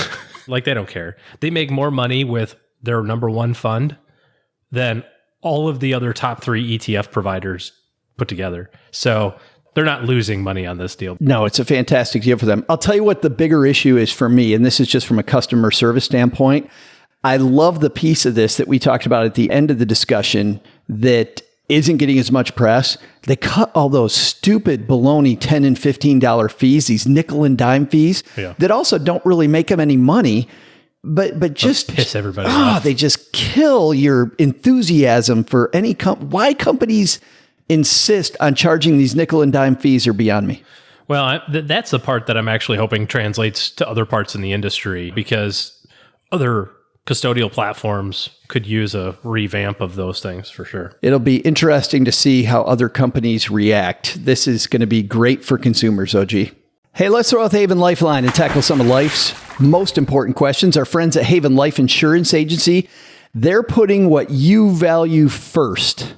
Like, they don't care. They make more money with their number one fund than all of the other top 3 ETF providers put together. So they're not losing money on this deal. No, it's a fantastic deal for them. I'll tell you what the bigger issue is for me, and this is just from a customer service standpoint. I love the piece of this that we talked about at the end of the discussion that isn't getting as much press. They cut all those stupid baloney $10 and $15 fees, these nickel and dime fees that also don't really make them any money, but just piss everybody off. They just kill your enthusiasm for any why companies insist on charging these nickel and dime fees are beyond me. Well, that's the part that I'm actually hoping translates to other parts in the industry, because other custodial platforms could use a revamp of those things for sure. It'll be interesting to see how other companies react. This is going to be great for consumers, OG. Hey, let's throw out the Haven Lifeline and tackle some of life's most important questions. Our friends at Haven Life Insurance Agency, they're putting what you value first.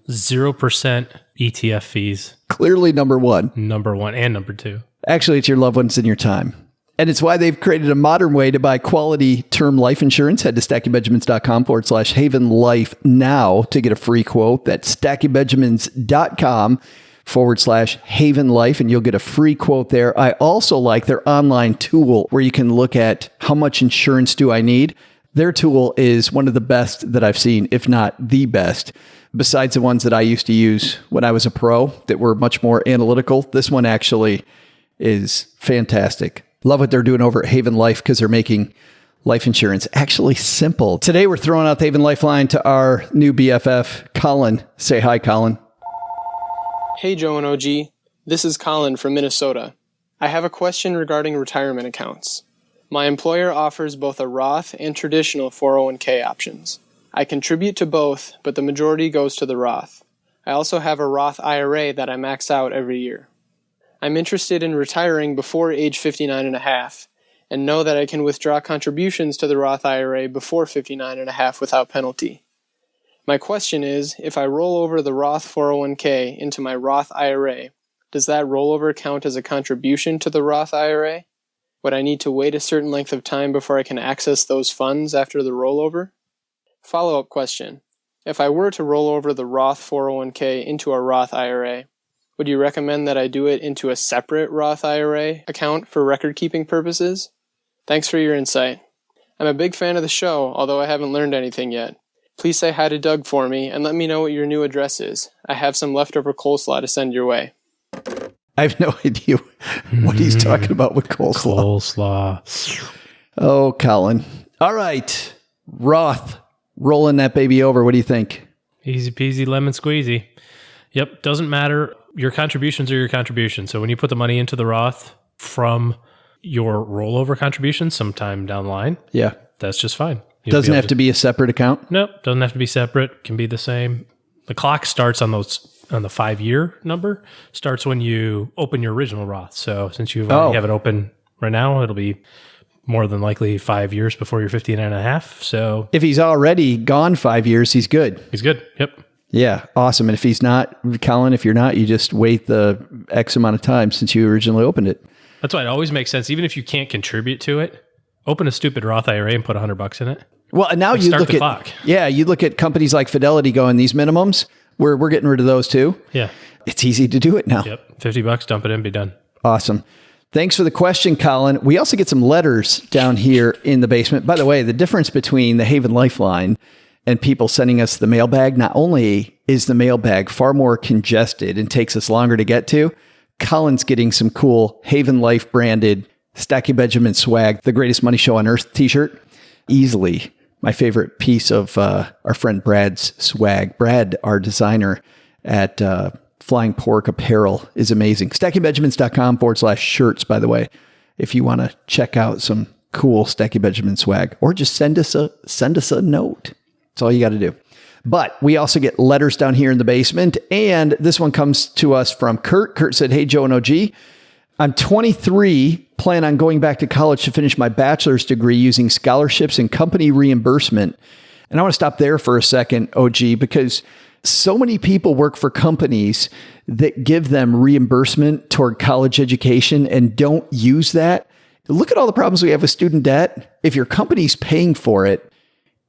0% ETF fees. Clearly number one. Number one and number two. Actually, it's your loved ones and your time. And it's why they've created a modern way to buy quality term life insurance. Head to stackingbenjamins.com/Haven Life now to get a free quote. That's stackingbenjamins.com/Haven Life, and you'll get a free quote there. I also like their online tool where you can look at how much insurance do I need. Their tool is one of the best that I've seen, if not the best. Besides the ones that I used to use when I was a pro that were much more analytical, this one actually is fantastic. Love what they're doing over at Haven Life because they're making life insurance actually simple. Today, we're throwing out the Haven Lifeline to our new BFF, Colin. Say hi, Colin. Hey, Joe and OG. This is Colin from Minnesota. I have a question regarding retirement accounts. My employer offers both a Roth and traditional 401k options. I contribute to both, but the majority goes to the Roth. I also have a Roth IRA that I max out every year. I'm interested in retiring before age 59 and a half, and know that I can withdraw contributions to the Roth IRA before 59 and a half without penalty. My question is, if I roll over the Roth 401k into my Roth IRA, does that rollover count as a contribution to the Roth IRA? Would I need to wait a certain length of time before I can access those funds after the rollover? Follow-up question. If I were to roll over the Roth 401k into a Roth IRA, would you recommend that I do it into a separate Roth IRA account for record-keeping purposes? Thanks for your insight. I'm a big fan of the show, although I haven't learned anything yet. Please say hi to Doug for me and let me know what your new address is. I have some leftover coleslaw to send your way. I have no idea what he's talking about with coleslaw. Oh, Colin. All right. Roth, rolling that baby over. What do you think? Easy peasy lemon squeezy. Yep. Doesn't matter. Your contributions are your contributions. So when you put the money into the Roth from your rollover contributions sometime down the line, yeah, that's just fine. Doesn't have to be a separate account? Nope. Doesn't have to be separate. Can be the same. The clock starts on the 5-year number, starts when you open your original Roth. So since you already have it open right now, it'll be more than likely 5 years before you're 59 and a half. So if he's already gone 5 years, he's good. He's good. Yep. Yeah. Awesome. And if he's not, Colin, if you're not, you just wait the X amount of time since you originally opened it. That's why it always makes sense. Even if you can't contribute to it, open a stupid Roth IRA and put $100 in it. Well, and now you look at clock. Yeah, you look at companies like Fidelity going these minimums. We're getting rid of those too. Yeah, it's easy to do it now. Yep, $50, dump it in, be done. Awesome. Thanks for the question, Colin. We also get some letters down here in the basement. By the way, the difference between the Haven Lifeline and people sending us the mailbag, not only is the mailbag far more congested and takes us longer to get to, Colin's getting some cool Haven Life branded Stacking Benjamin swag, the greatest money show on earth t-shirt. Easily my favorite piece of our friend Brad's swag. Brad, our designer at Flying Pork Apparel, is amazing. StackingBenjamins.com/shirts, by the way, if you want to check out some cool Stacking Benjamin swag, or just send us a note. That's all you got to do. But we also get letters down here in the basement, and this one comes to us from Kurt. Kurt said, "Hey, Joe and OG, I'm 23, plan on going back to college to finish my bachelor's degree using scholarships and company reimbursement." And I want to stop there for a second, OG, because so many people work for companies that give them reimbursement toward college education and don't use that. Look at all the problems we have with student debt. If your company's paying for it,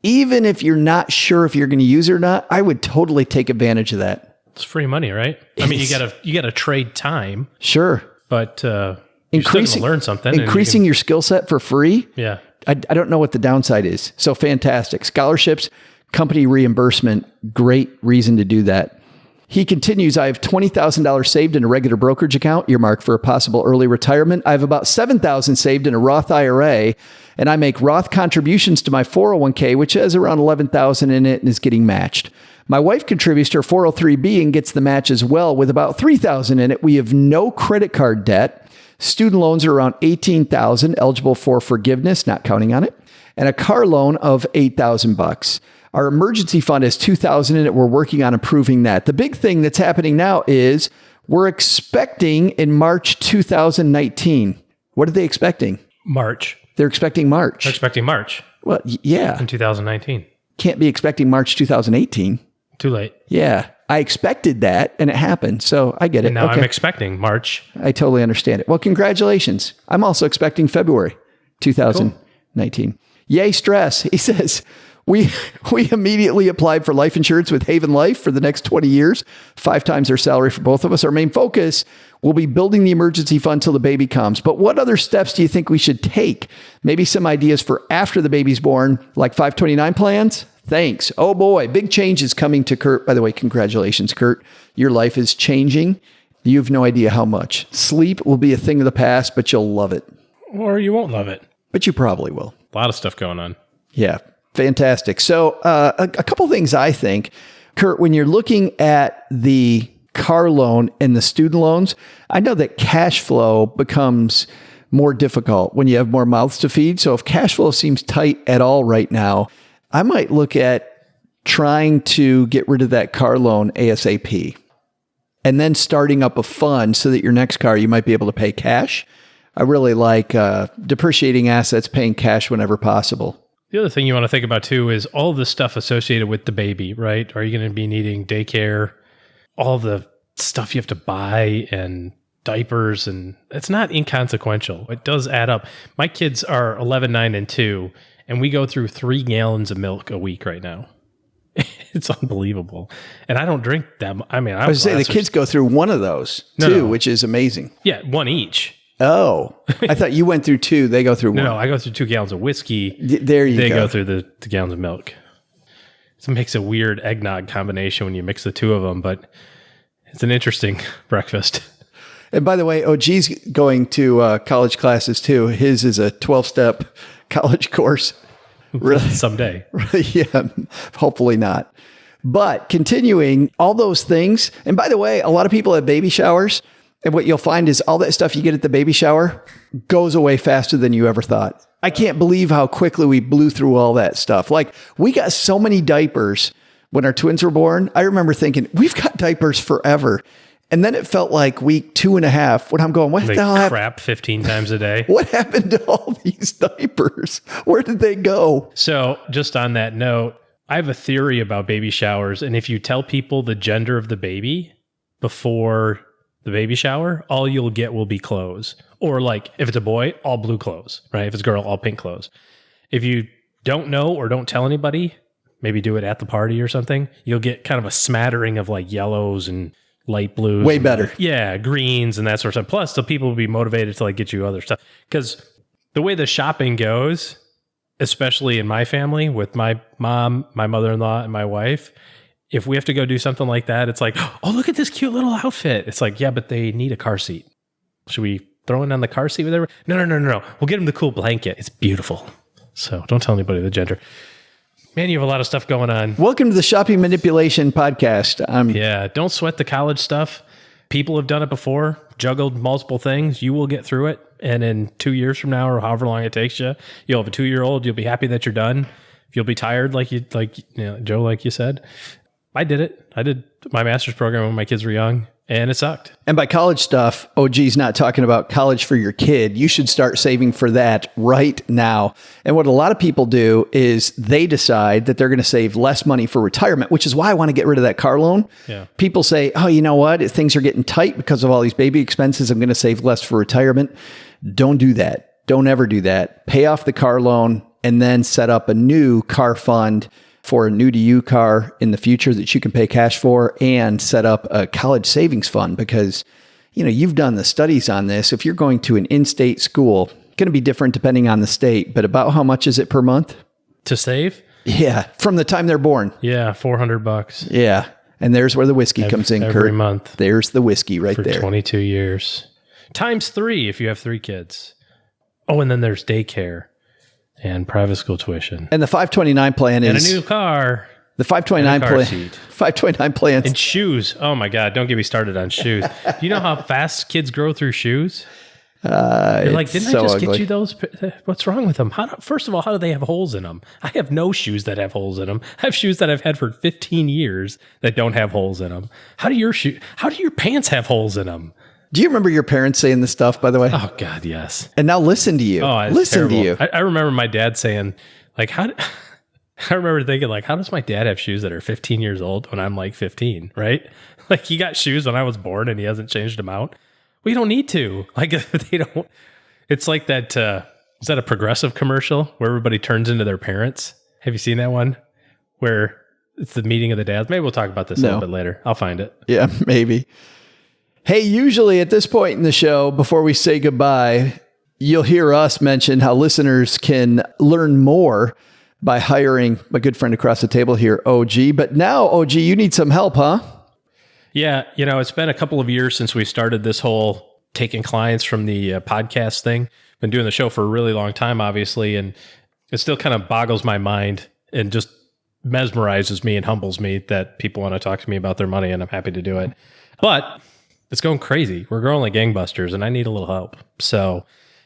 even if you're not sure if you're going to use it or not, I would totally take advantage of that. It's free money, right? I mean, you gotta trade time. Sure. But you're still going to learn something. Increasing your skill set for free? Yeah. I don't know what the downside is. So fantastic. Scholarships, company reimbursement, great reason to do that. He continues, I have $20,000 saved in a regular brokerage account, earmarked for a possible early retirement. I have about $7,000 saved in a Roth IRA, and I make Roth contributions to my 401k, which has around $11,000 in it and is getting matched. My wife contributes to her 403B and gets the match as well with about $3,000 in it. We have no credit card debt. Student loans are around $18,000, eligible for forgiveness, not counting on it, and a car loan of $8,000. Our emergency fund has $2,000 in it. We're working on improving that. The big thing that's happening now is we're expecting in March 2019. What are they expecting? March. They're expecting March. They're expecting March. Well, yeah. In 2019. Can't be expecting March 2018. Too late. Yeah. I expected that and it happened. So I get it. And now I'm expecting March. I totally understand it. Well, congratulations. I'm also expecting February 2019. Cool. Yay, stress. He says, we immediately applied for life insurance with Haven Life for the next 20 years, 5 times our salary for both of us. Our main focus will be building the emergency fund till the baby comes. But what other steps do you think we should take? Maybe some ideas for after the baby's born, like 529 plans? Thanks. Oh boy, big changes coming to Kurt. By the way, congratulations, Kurt. Your life is changing. You have no idea how much. Sleep will be a thing of the past, but you'll love it. Or you won't love it. But you probably will. A lot of stuff going on. Yeah. Fantastic. So a couple things I think, Kurt, when you're looking at the car loan and the student loans, I know that cash flow becomes more difficult when you have more mouths to feed. So if cash flow seems tight at all right now, I might look at trying to get rid of that car loan ASAP and then starting up a fund so that your next car, you might be able to pay cash. I really like depreciating assets, paying cash whenever possible. The other thing you want to think about too is all the stuff associated with the baby, right? Are you going to be needing daycare, all the stuff you have to buy and diapers, and it's not inconsequential. It does add up. My kids are 11, 9, and 2, and we go through 3 gallons of milk a week right now. It's unbelievable. And I don't drink them. I mean, I was saying the kids go through one of those too, which is amazing. Yeah, one each. Oh, I thought you went through 2. They go through 1. No, I go through 2 gallons of whiskey. There you go. They go through the gallons of milk. It makes a weird eggnog combination when you mix the 2 of them, but it's an interesting breakfast. And by the way, OG's going to college classes too. His is a 12-step college course. Really? Someday. Yeah, hopefully not. But continuing all those things. And by the way, a lot of people have baby showers. And what you'll find is all that stuff you get at the baby shower goes away faster than you ever thought. I can't believe how quickly we blew through all that stuff. Like, we got so many diapers when our twins were born. I remember thinking, we've got diapers forever. And then it felt like week 2.5 when I'm going, what the hell happened? Crap 15 times a day. What happened to all these diapers? Where did they go? So just on that note, I have a theory about baby showers. And if you tell people the gender of the baby before the baby shower, all you'll get will be clothes. Or like, if it's a boy, all blue clothes, right? If it's a girl, all pink clothes. If you don't know or don't tell anybody, maybe do it at the party or something, you'll get kind of a smattering of like yellows and light blues. Way better. Yeah, greens and that sort of stuff. Plus, the people will be motivated to like get you other stuff. Because the way the shopping goes, especially in my family with my mom, my mother-in-law, and my wife, if we have to go do something like that, it's like, oh, look at this cute little outfit. It's like, yeah, but they need a car seat. Should we throw it on the car seat with everyone? No. We'll get them the cool blanket. It's beautiful. So don't tell anybody the gender. Man, you have a lot of stuff going on. Welcome to the Shopping Manipulation Podcast. Yeah, don't sweat the college stuff. People have done it before, juggled multiple things. You will get through it. And in 2 years from now, or however long it takes you, you'll have a 2-year-old. You'll be happy that you're done. You'll be tired, Joe, like you said. I did it. I did my master's program when my kids were young, and it sucked. And by college stuff, OG's not talking about college for your kid. You should start saving for that right now. And what a lot of people do is they decide that they're going to save less money for retirement, which is why I want to get rid of that car loan. Yeah. People say, oh, you know what? If things are getting tight because of all these baby expenses, I'm going to save less for retirement. Don't do that. Don't ever do that. Pay off the car loan and then set up a new car fund for a new to you car in the future that you can pay cash for, and set up a college savings fund, because, you know, you've done the studies on this. If you're going to an in-state school, going to be different depending on the state, but about how much is it per month to save? Yeah. From the time they're born. Yeah. $400. Yeah. And there's where the whiskey comes in, every Kurt. month. There's the whiskey right for there. 22 years. Times 3 if you have 3 kids. Oh, and then there's daycare and private school tuition. And the 529 plan is... And a new car. The 529 plan. seat. 529 plans. And shoes. Oh my God. Don't get me started on shoes. Do you know how fast kids grow through shoes? You're like, didn't I just get you those? What's wrong with them? First of all, how do they have holes in them? I have no shoes that have holes in them. I have shoes that I've had for 15 years that don't have holes in them. How do your pants have holes in them? Do you remember your parents saying this stuff, by the way? Oh God, yes. And now listen to you. Oh, listen to you. I remember my dad saying, like, I remember thinking, like, how does my dad have shoes that are 15 years old when I'm like 15, right? Like, he got shoes when I was born and he hasn't changed them out. We don't need to. Like, they don't. It's like that. Is that a Progressive commercial where everybody turns into their parents? Have you seen that one? Where it's the meeting of the dads? Maybe we'll talk about this a little bit later. I'll find it. Yeah, maybe. Hey, usually at this point in the show, before we say goodbye, you'll hear us mention how listeners can learn more by hiring my good friend across the table here, OG. But now, OG, you need some help, huh? Yeah. You know, it's been a couple of years since we started this whole taking clients from the podcast thing. Been doing the show for a really long time, obviously. And it still kind of boggles my mind and just mesmerizes me and humbles me that people want to talk to me about their money, and I'm happy to do it. But it's going crazy. We're growing like gangbusters, and I need a little help. So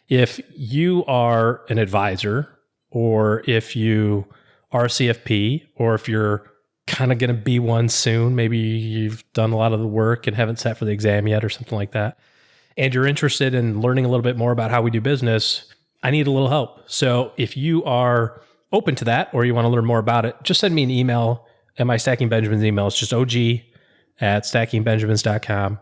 if you are an advisor, or if you are a CFP, or if you're kind of going to be one soon, maybe you've done a lot of the work and haven't sat for the exam yet or something like that, and you're interested in learning a little bit more about how we do business, I need a little help. So if you are open to that, or you want to learn more about it, just send me an email. And my Stacking Benjamins email is just og@stackingbenjamins.com.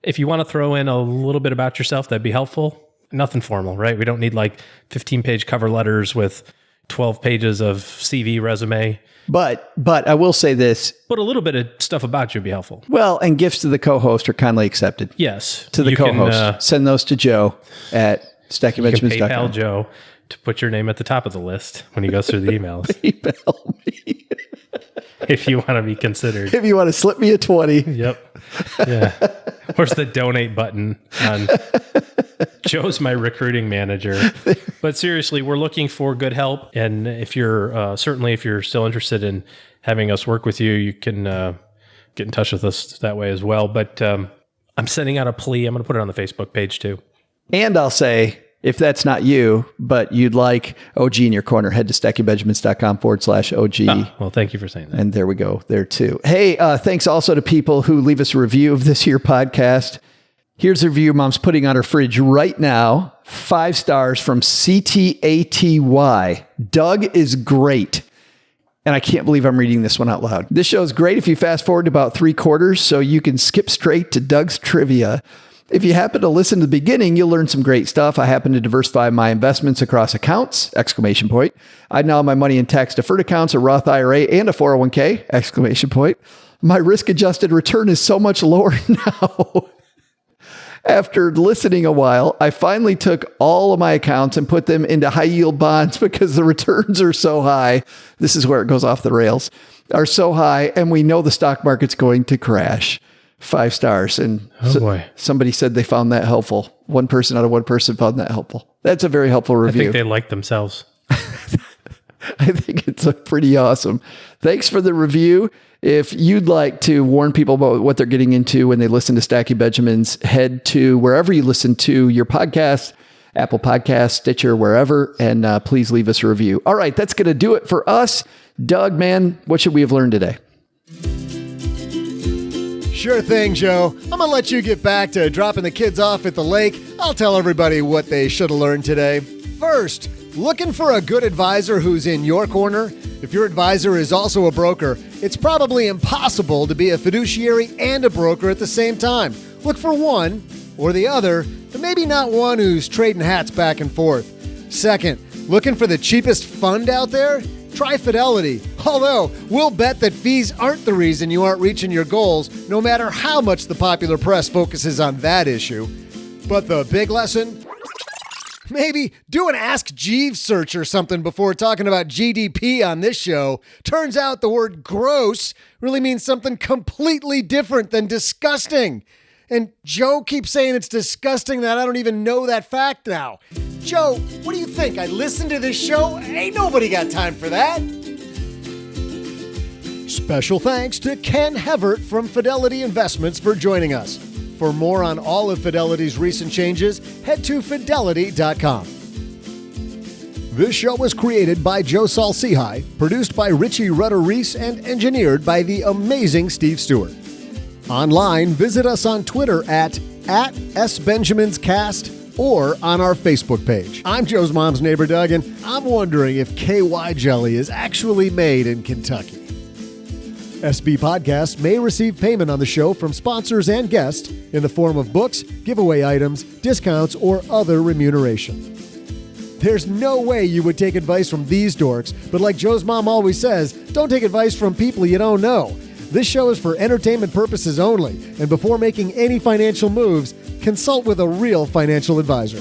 If you want to throw in a little bit about yourself, that'd be helpful. Nothing formal, right? We don't need like 15-page cover letters with 12 pages of CV resume. But I will say this. But a little bit of stuff about you would be helpful. Well, and gifts to the co-host are kindly accepted. Yes. To the co-host. Send those to Joe at stackingbenjamins.com. You can PayPal Joe to put your name at the top of the list when he goes through the emails. PayPal me. If you want to be considered. If you want to slip me a 20. Yep. Yeah. Where's the donate button on Joe's my recruiting manager. But seriously, we're looking for good help. And if you're certainly if you're still interested in having us work with you, you can get in touch with us that way as well. But I'm sending out a plea. I'm going to put it on the Facebook page too. And I'll say, if that's not you, but you'd like OG in your corner, head to stackingbenjamins.com/OG. Oh, well, thank you for saying that. And there we go there too. Hey, thanks also to people who leave us a review of this here podcast. Here's a review Mom's putting on her fridge right now. 5 stars from CTATY. Doug is great. And I can't believe I'm reading this one out loud. This show is great if you fast forward to about 3/4 so you can skip straight to Doug's trivia. If you happen to listen to the beginning, you'll learn some great stuff. I happen to diversify my investments across accounts, ! I now have my money in tax-deferred accounts, a Roth IRA, and a 401k, ! My risk-adjusted return is so much lower now. After listening a while, I finally took all of my accounts and put them into high-yield bonds because the returns are so high. This is where it goes off the rails. Are so high, and we know the stock market's going to crash. 5 stars. And boy. Somebody said they found that helpful. 1 person out of 1 person found that helpful. That's a very helpful review. I think they like themselves. I think it's pretty awesome. Thanks for the review. If you'd like to warn people about what they're getting into when they listen to Stacking Benjamins, head to wherever you listen to your podcast, Apple Podcasts, Stitcher, wherever, and please leave us a review. All right, that's going to do it for us. Doug, man, what should we have learned today? Sure thing, Joe. I'm going to let you get back to dropping the kids off at the lake. I'll tell everybody what they should have learned today. First, looking for a good advisor who's in your corner. If your advisor is also a broker, it's probably impossible to be a fiduciary and a broker at the same time. Look for one or the other, but maybe not one who's trading hats back and forth. Second, looking for the cheapest fund out there? Try Fidelity. Although, we'll bet that fees aren't the reason you aren't reaching your goals, no matter how much the popular press focuses on that issue. But the big lesson? Maybe do an Ask Jeeves search or something before talking about GDP on this show. Turns out the word gross really means something completely different than disgusting. And Joe keeps saying it's disgusting that I don't even know that fact now. Joe, what do you think? I listened to this show? Ain't nobody got time for that. Special thanks to Ken Hevert from Fidelity Investments for joining us. For more on all of Fidelity's recent changes, head to fidelity.com. This show was created by Joe Saul-Sehy, produced by Richie Rutter-Reese, and engineered by the amazing Steve Stewart. Online, visit us on Twitter at @SBenjaminsCast or on our Facebook page. I'm Joe's mom's neighbor, Doug, and I'm wondering if KY jelly is actually made in Kentucky. SB Podcasts may receive payment on the show from sponsors and guests in the form of books, giveaway items, discounts, or other remuneration. There's no way you would take advice from these dorks, but like Joe's mom always says, don't take advice from people you don't know. This show is for entertainment purposes only, and before making any financial moves, consult with a real financial advisor.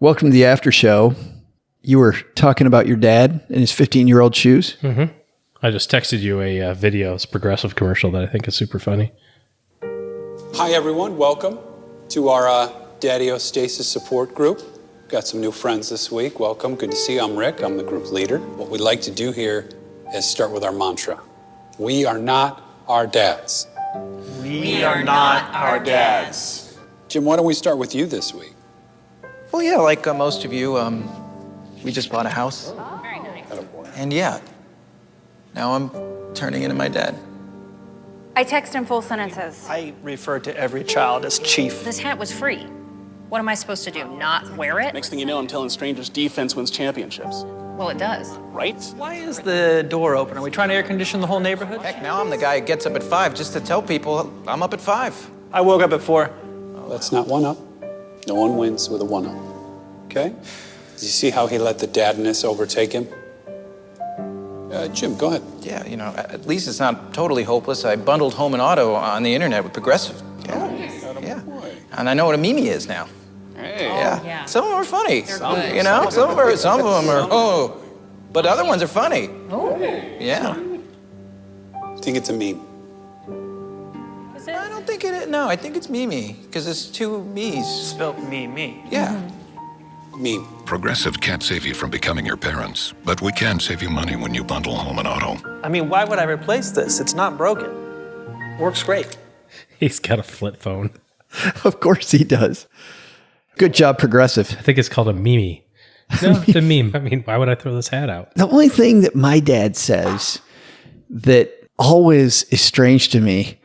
Welcome to the after show. You were talking about your dad and his 15-year-old shoes. Mm-hmm. I just texted you a video. It's a Progressive commercial that I think is super funny. Hi, everyone. Welcome to our Daddy-O Stasis support group. Got some new friends this week. Welcome. Good to see you. I'm Rick. I'm the group leader. What we'd like to do here is start with our mantra. We are not our dads. We are not our dads. Jim, why don't we start with you this week? Well, yeah, like most of you, we just bought a house. Very nice. And yeah, now I'm turning into my dad. I text in full sentences. I refer to every child as chief. This hat was free. What am I supposed to do, not wear it? Next thing you know, I'm telling strangers defense wins championships. Well, it does. Right? Why is the door open? Are we trying to air condition the whole neighborhood? Heck, now I'm the guy who gets up at 5 just to tell people I'm up at 5. I woke up at 4. That's not one up. No one wins with a one up. Okay? Did you see how he let the dadness overtake him? Jim, go ahead. Yeah, you know, at least it's not totally hopeless. I bundled home and auto on the internet with Progressive. Yeah. Yeah. And I know what a Mimi is now. Hey. Yeah. Some of them are funny. Good. You know, some of them are, but other ones are funny. Oh. Yeah. I think it's a meme. Is it? I don't think it is. No, I think it's Mimi, because it's two me's. Spelled me. Yeah. Meme. Progressive can't save you from becoming your parents, but we can save you money when you bundle home and auto. I mean, why would I replace this? It's not broken. Works great. He's got a flip phone. Of course he does. Good job, Progressive. I think it's called a meme. No, the meme. I mean, why would I throw this hat out? The only thing that my dad says that always is strange to me,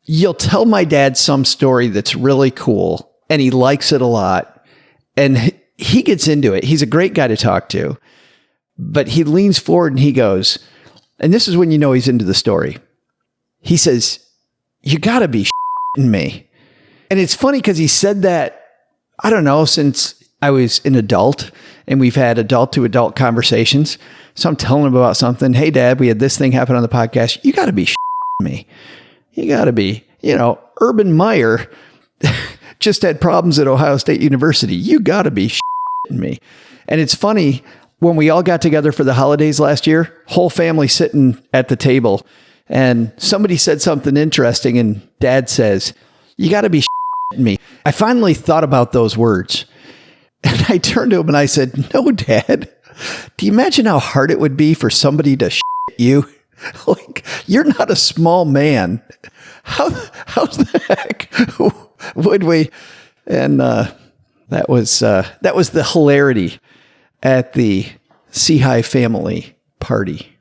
you'll tell my dad some story that's really cool and he likes it a lot and he gets into it. He's a great guy to talk to, but he leans forward and he goes, and this is when you know he's into the story. He says, "You gotta be shitting me." And it's funny because he said that, I don't know, since I was an adult and we've had adult to adult conversations. So I'm telling him about something. Hey, Dad, we had this thing happen on the podcast. You got to be shitting me. You got to be, Urban Meyer just had problems at Ohio State University. You got to be shitting me. And it's funny, when we all got together for the holidays last year, whole family sitting at the table, and somebody said something interesting, and Dad says, "You got to be shitting me." I finally thought about those words. And I turned to him and I said, "No, Dad. Do you imagine how hard it would be for somebody to shit you? Like, you're not a small man. How the heck would we?" And that was the hilarity at the Sehy family party.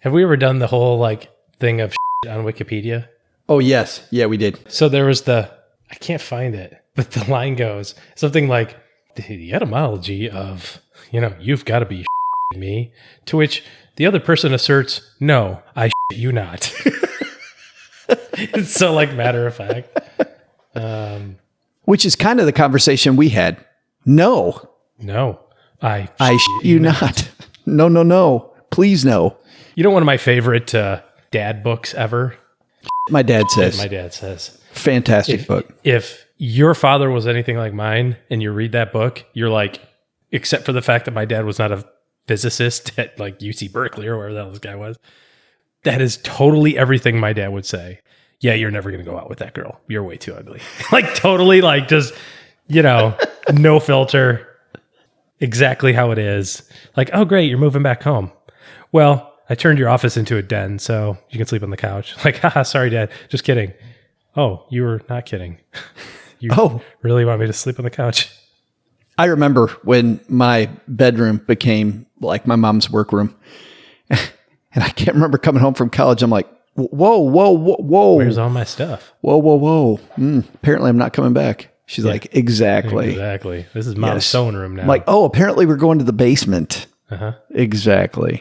Have we ever done the whole thing of on Wikipedia? Oh, yes. Yeah, we did. So there was I can't find it, but the line goes something like, the etymology of, you've got to be me, to which the other person asserts, no, I you not. It's so matter of fact. Which is kind of the conversation we had. No, I you not. No. Please no. One of my favorite dad books ever. My dad says. Fantastic book. If your father was anything like mine and you read that book, you're like, except for the fact that my dad was not a physicist at UC Berkeley or wherever the hell this guy was, that is totally everything my dad would say. Yeah, you're never going to go out with that girl. You're way too ugly. Totally just, no filter. Exactly how it is. Oh, great, you're moving back home. Well, I turned your office into a den, so you can sleep on the couch. Haha, sorry, Dad. Just kidding. Oh, you were not kidding. You really want me to sleep on the couch? I remember when my bedroom became like my mom's workroom. And I can't remember coming home from college. I'm like, whoa. Where's all my stuff? Whoa. Apparently I'm not coming back. She's like, exactly. This is mom's sewing room now. I'm like, apparently we're going to the basement. Uh-huh. Exactly.